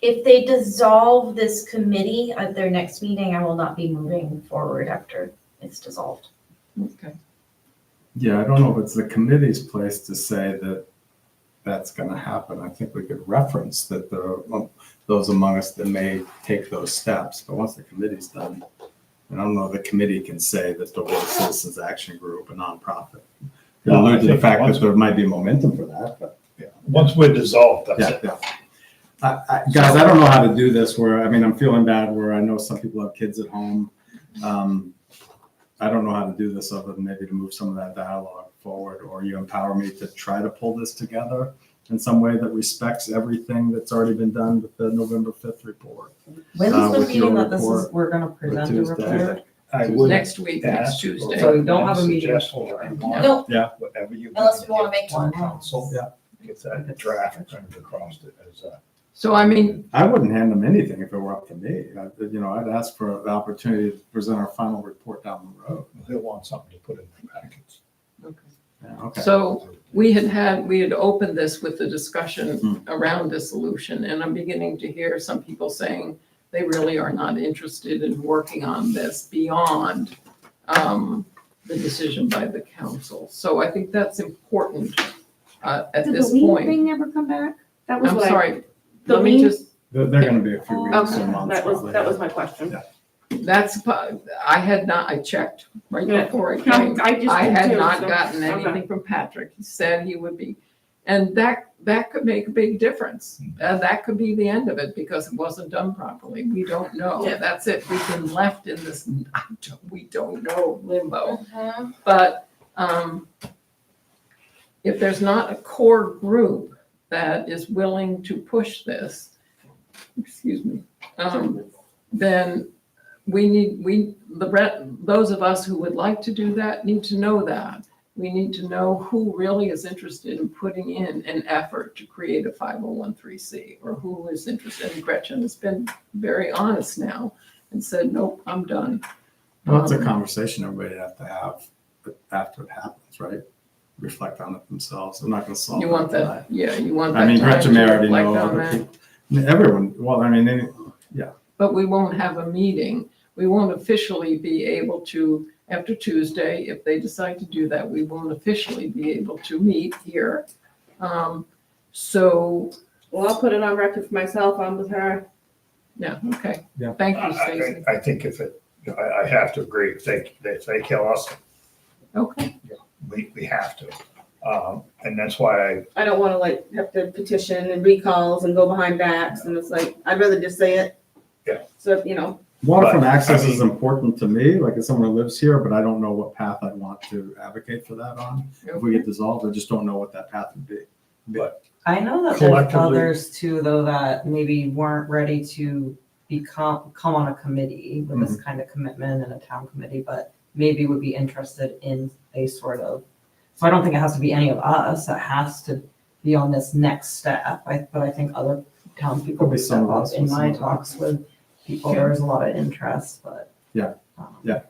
If they dissolve this committee at their next meeting, I will not be moving forward after it's dissolved. Okay. Yeah, I don't know if it's the committee's place to say that that's gonna happen. I think we could reference that there are those among us that may take those steps, but once the committee's done, I don't know, the committee can say that the World Citizens Action Group, a nonprofit. They No, I allude to the think fact once- that there might be momentum for that, but. Once we're dissolved, that's Yeah, it. yeah. Guys, I don't know how to do this where, I mean, I'm feeling bad where I know some people have kids at home. I don't know how to do this other than maybe to move some of that dialogue forward, or you empower me to try to pull this together in some way that respects everything that's already been done with the November 5th report. When's the with your meeting that this is, report we're gonna present a Tuesday. report? I would Next week, next ask, Tuesday. So we don't have a meeting suggest before. whatever you want, No, whatever you. unless we wanna give make to one. Council, Yeah. get that draft printed across it as a. So I mean, I wouldn't hand them anything if it were up to me. I'd ask for the opportunity to present our final report down the road. He'll want something to put in the packets. Yeah, okay. so we had opened this with the discussion around dissolution, and I'm beginning to hear some people saying they really are not interested in working on this beyond the decision by the council. So I think that's important at Did this the weed point. thing ever come back? That was I'm what I. sorry, The let me weed? just, They're gonna be a few weeks Okay, or months that was, probably. that was my question. Yeah. I checked right Yeah. before I No, came. I just I did had too, not so- gotten okay. anything from Patrick. He said he would be, and that could make a big difference. That could be the end of it because it wasn't done properly. We don't know. Yeah. That's it. We've been left in this, we don't know limbo. But if there's not a core group that is willing to push this, excuse me, then those of us who would like to do that need to know that. We need to know who really is interested in putting in an effort to create a 501(c) or who is interested. And Gretchen has been very honest now and said, nope, I'm done. Well, it's a conversation everybody have to have after it happens, right? Reflect on it themselves. I'm not gonna solve You that want tonight. that, yeah, you want that I mean, time Gretchen may to already reflect know, on other that. people, I mean, everyone, well, I mean, But we won't have a meeting. We won't officially be able to, after Tuesday, if they decide to do that, we won't officially be able to meet here. So, Well, I'll put it on record for myself, I'm with her. yeah, okay. Yeah. Thank you, Stacy. I think I have to agree, if they kill us, Okay, we have to. And that's why I don't wanna like have to petition and recalls and go behind backs, and it's like, I'd rather just say it. Yeah. So, you know, waterfront But, I access is mean- important to me, like as someone who lives here, but I don't know what path I'd want to advocate for that on. If we get dissolved, I just don't know what that path would be. I know that there's Collectively- others too, though, that maybe weren't ready to come on a committee with this kind of commitment and a town committee, but maybe would be interested in a sort of, so I don't think it has to be any of us, it has to be on this next step. But I think other townspeople Could be would some step of up. us In with some my of them. talks with people, there was a lot of interest, but. Yeah. um, Yeah.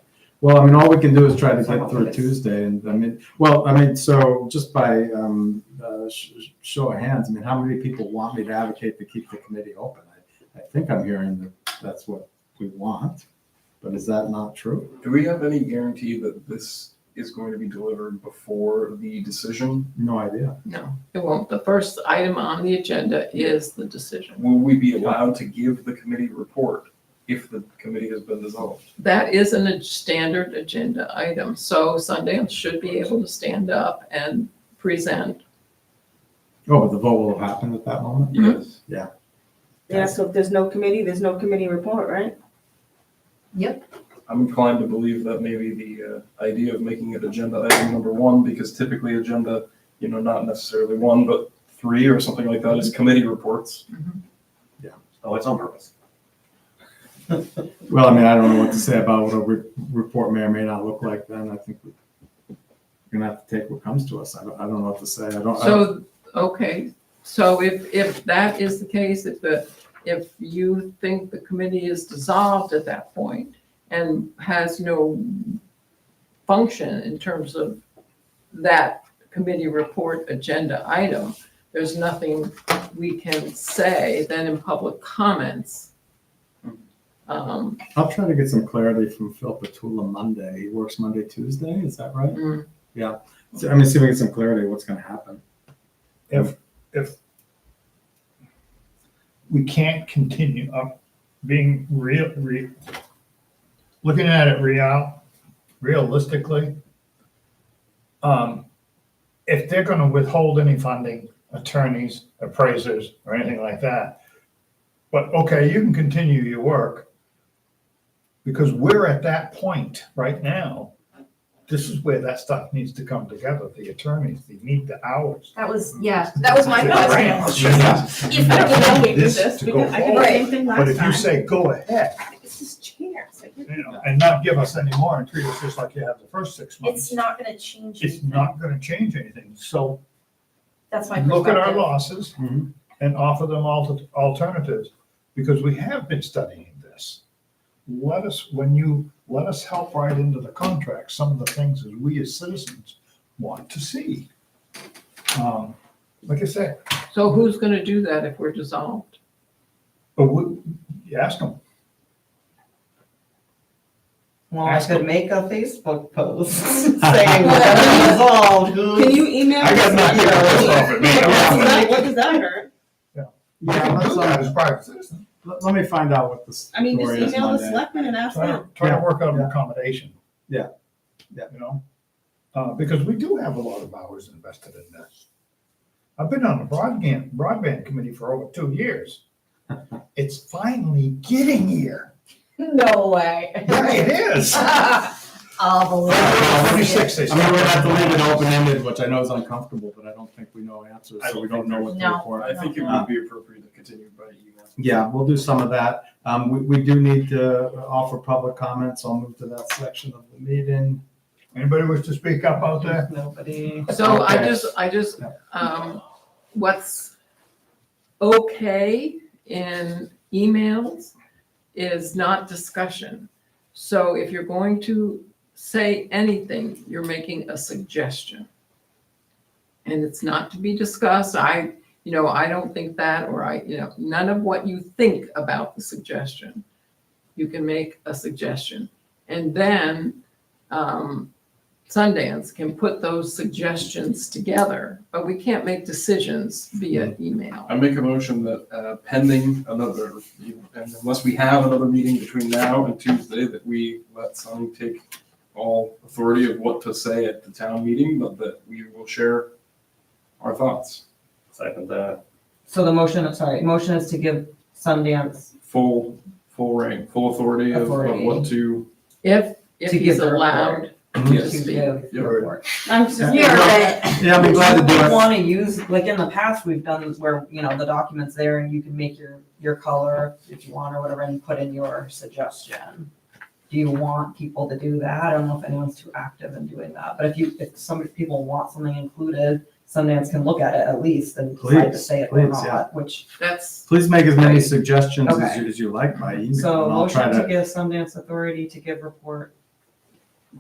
Well, I mean, all we can do is try to So I get don't through think it's- Tuesday and I mean, so just by show of hands, I mean, how many people want me to advocate to keep the committee open? I think I'm hearing that that's what we want, but is that not true? Do we have any guarantee that this is going to be delivered before the decision? No idea. no, it won't. The first item on the agenda is the decision. Will we be allowed to give the committee report if the committee has been dissolved? That is a standard agenda item, so Sundance should be able to stand up and present. Oh, but the vote will have happened at that moment? Yes. yeah, so if there's no committee, there's no committee report, right? I'm inclined to believe that maybe the idea of making it agenda item number one, because typically agenda, not necessarily one, but three or something like that is committee reports. Oh, it's on purpose. Well, I mean, I don't know what to say about what a report may or may not look like then. I think we're gonna have to take what comes to us. I don't know what to say. I don't. So, okay, so if that is the case, if you think the committee is dissolved at that point, and has no function in terms of that committee report agenda item, there's nothing we can say then in public comments. I'll try to get some clarity from Phil Petula Monday. He works Monday, Tuesday, is that right? Mm. Yeah. So, I mean, see if we get some clarity of what's gonna happen. If we can't continue up being looking at it realistically, if they're gonna withhold any funding, attorneys, appraisers, or anything like that, but okay, you can continue your work, because we're at that point right now. This is where that stuff needs to come together, the attorneys, they need the hours. That was my The question. grants. If I don't know we did This this, to we go did, I did the forward. same thing But last if you time. say, go ahead, This is chairs, I get you know, and not give us any more and treat us just like you have the first 6 months, It's not gonna change. it's not gonna change anything. So That's my look at our perspective. losses Mhm. and offer them alternatives, because we have been studying this. Let us help right into the contract, some of the things that we as citizens want to see. Like I said, So who's gonna do that if we're dissolved? but you ask them, Well, I Ask could them. make a Facebook post saying we're gonna dissolve. Can you email? I got nothing to piss off at me. What does that hurt? Yeah, you can let's, do that as private citizens. let me find out what the I mean, just story is email the Monday. selectmen and ask them. Try to work out an Yeah. accommodation. Yeah. Yeah. You know, because we do have a lot of hours invested in this. I've been on the broadband committee for over 2 years. It's finally getting here. No way. Yeah, it is. I'll believe Well, it. 26, they I mean, we're gonna have to started. leave it open-ended, which I know is uncomfortable, but I don't think we know answers, so we don't know what to No. report. I think it would be appropriate to continue by email. Yeah, we'll do some of that. We do need to offer public comments. I'll move to that section of the meeting. Anybody wish to speak up out there? Nobody. So Okay. I just, what's okay in emails is not discussion. So if you're going to say anything, you're making a suggestion. And it's not to be discussed. I don't think that, or none of what you think about the suggestion. You can make a suggestion. And then, Sundance can put those suggestions together, but we can't make decisions via email. I make a motion that pending another, and unless we have another meeting between now and Tuesday, that we let Sunny take all authority of what to say at the town meeting, but that we will share our thoughts. Second that. So the motion is to give Sundance Full reign, full authority of what to, If To give he's the allowed yes. to give Yeah. the report. I'm just. You're right. Yeah, I'll be glad to do You it. want to use, like in the past, we've done where, the document's there and you can make your color if you want or whatever and put in your suggestion. Do you want people to do that? I don't know if anyone's too active in doing that, but if some people want something included, Sundance can look at it at least and decide to Please, say it or please, yeah. not, which, that's, Please make as many Right. suggestions Okay. as you like by email. so and I'll try motion to to give Sundance authority to give report.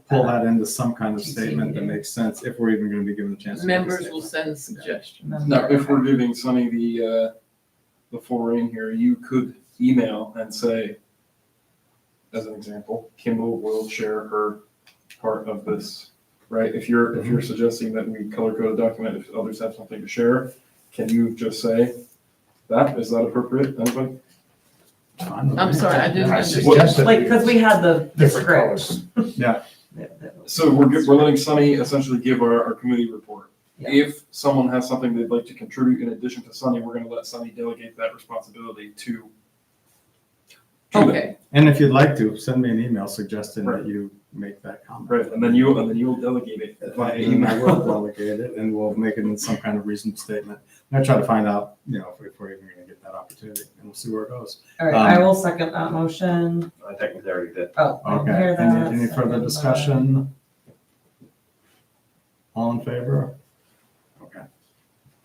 pull that into some kind of TC statement that meeting. makes sense, if we're even gonna be given a chance. to make a members will statement. send suggestions. Now, if we're giving Sunny the full reign here, you could email and say, as an example, Kimball will share her part of this, right? If you're suggesting that we color code a document, if others have something to share, can you just say that? Is that appropriate? Anybody? Fine with I'm me. sorry, I didn't I understand. suggested Like, because we had the different script. colors. Yeah, So we're letting Sunny essentially give our committee report. Yeah. If someone has something they'd like to contribute in addition to Sunny, we're gonna let Sunny delegate that responsibility to them. Okay, and if you'd like to, send me an email suggesting Right. that you make that comment. Right, and then you'll delegate it via And I email. will delegate it, and we'll make it in some kind of reasonable statement. And I try to find out, if we're even gonna get that opportunity, and we'll see where it goes. All right, I will second that motion. I technically already did. Oh, I didn't Okay, hear that. any further Second by- discussion? All in favor? Okay.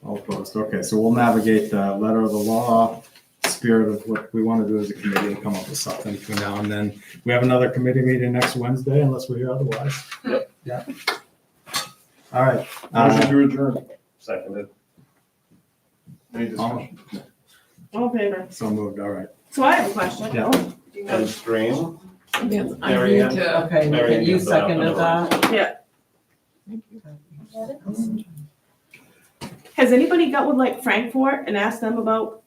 All opposed, okay, so we'll navigate the letter of the law, spirit of what we want to do as a committee and come up with something between now and then. We have another committee meeting next Wednesday unless we hear otherwise. Yeah. All right. Motion to adjourn. Seconded. Any discussion? All in favor. So moved, all right. So I have a question. Yeah. And stream. Yes, I Mary need Ann? to, Okay, Mary Ann you can put out seconded another that? Has anybody got with like Frankfurt and asked them about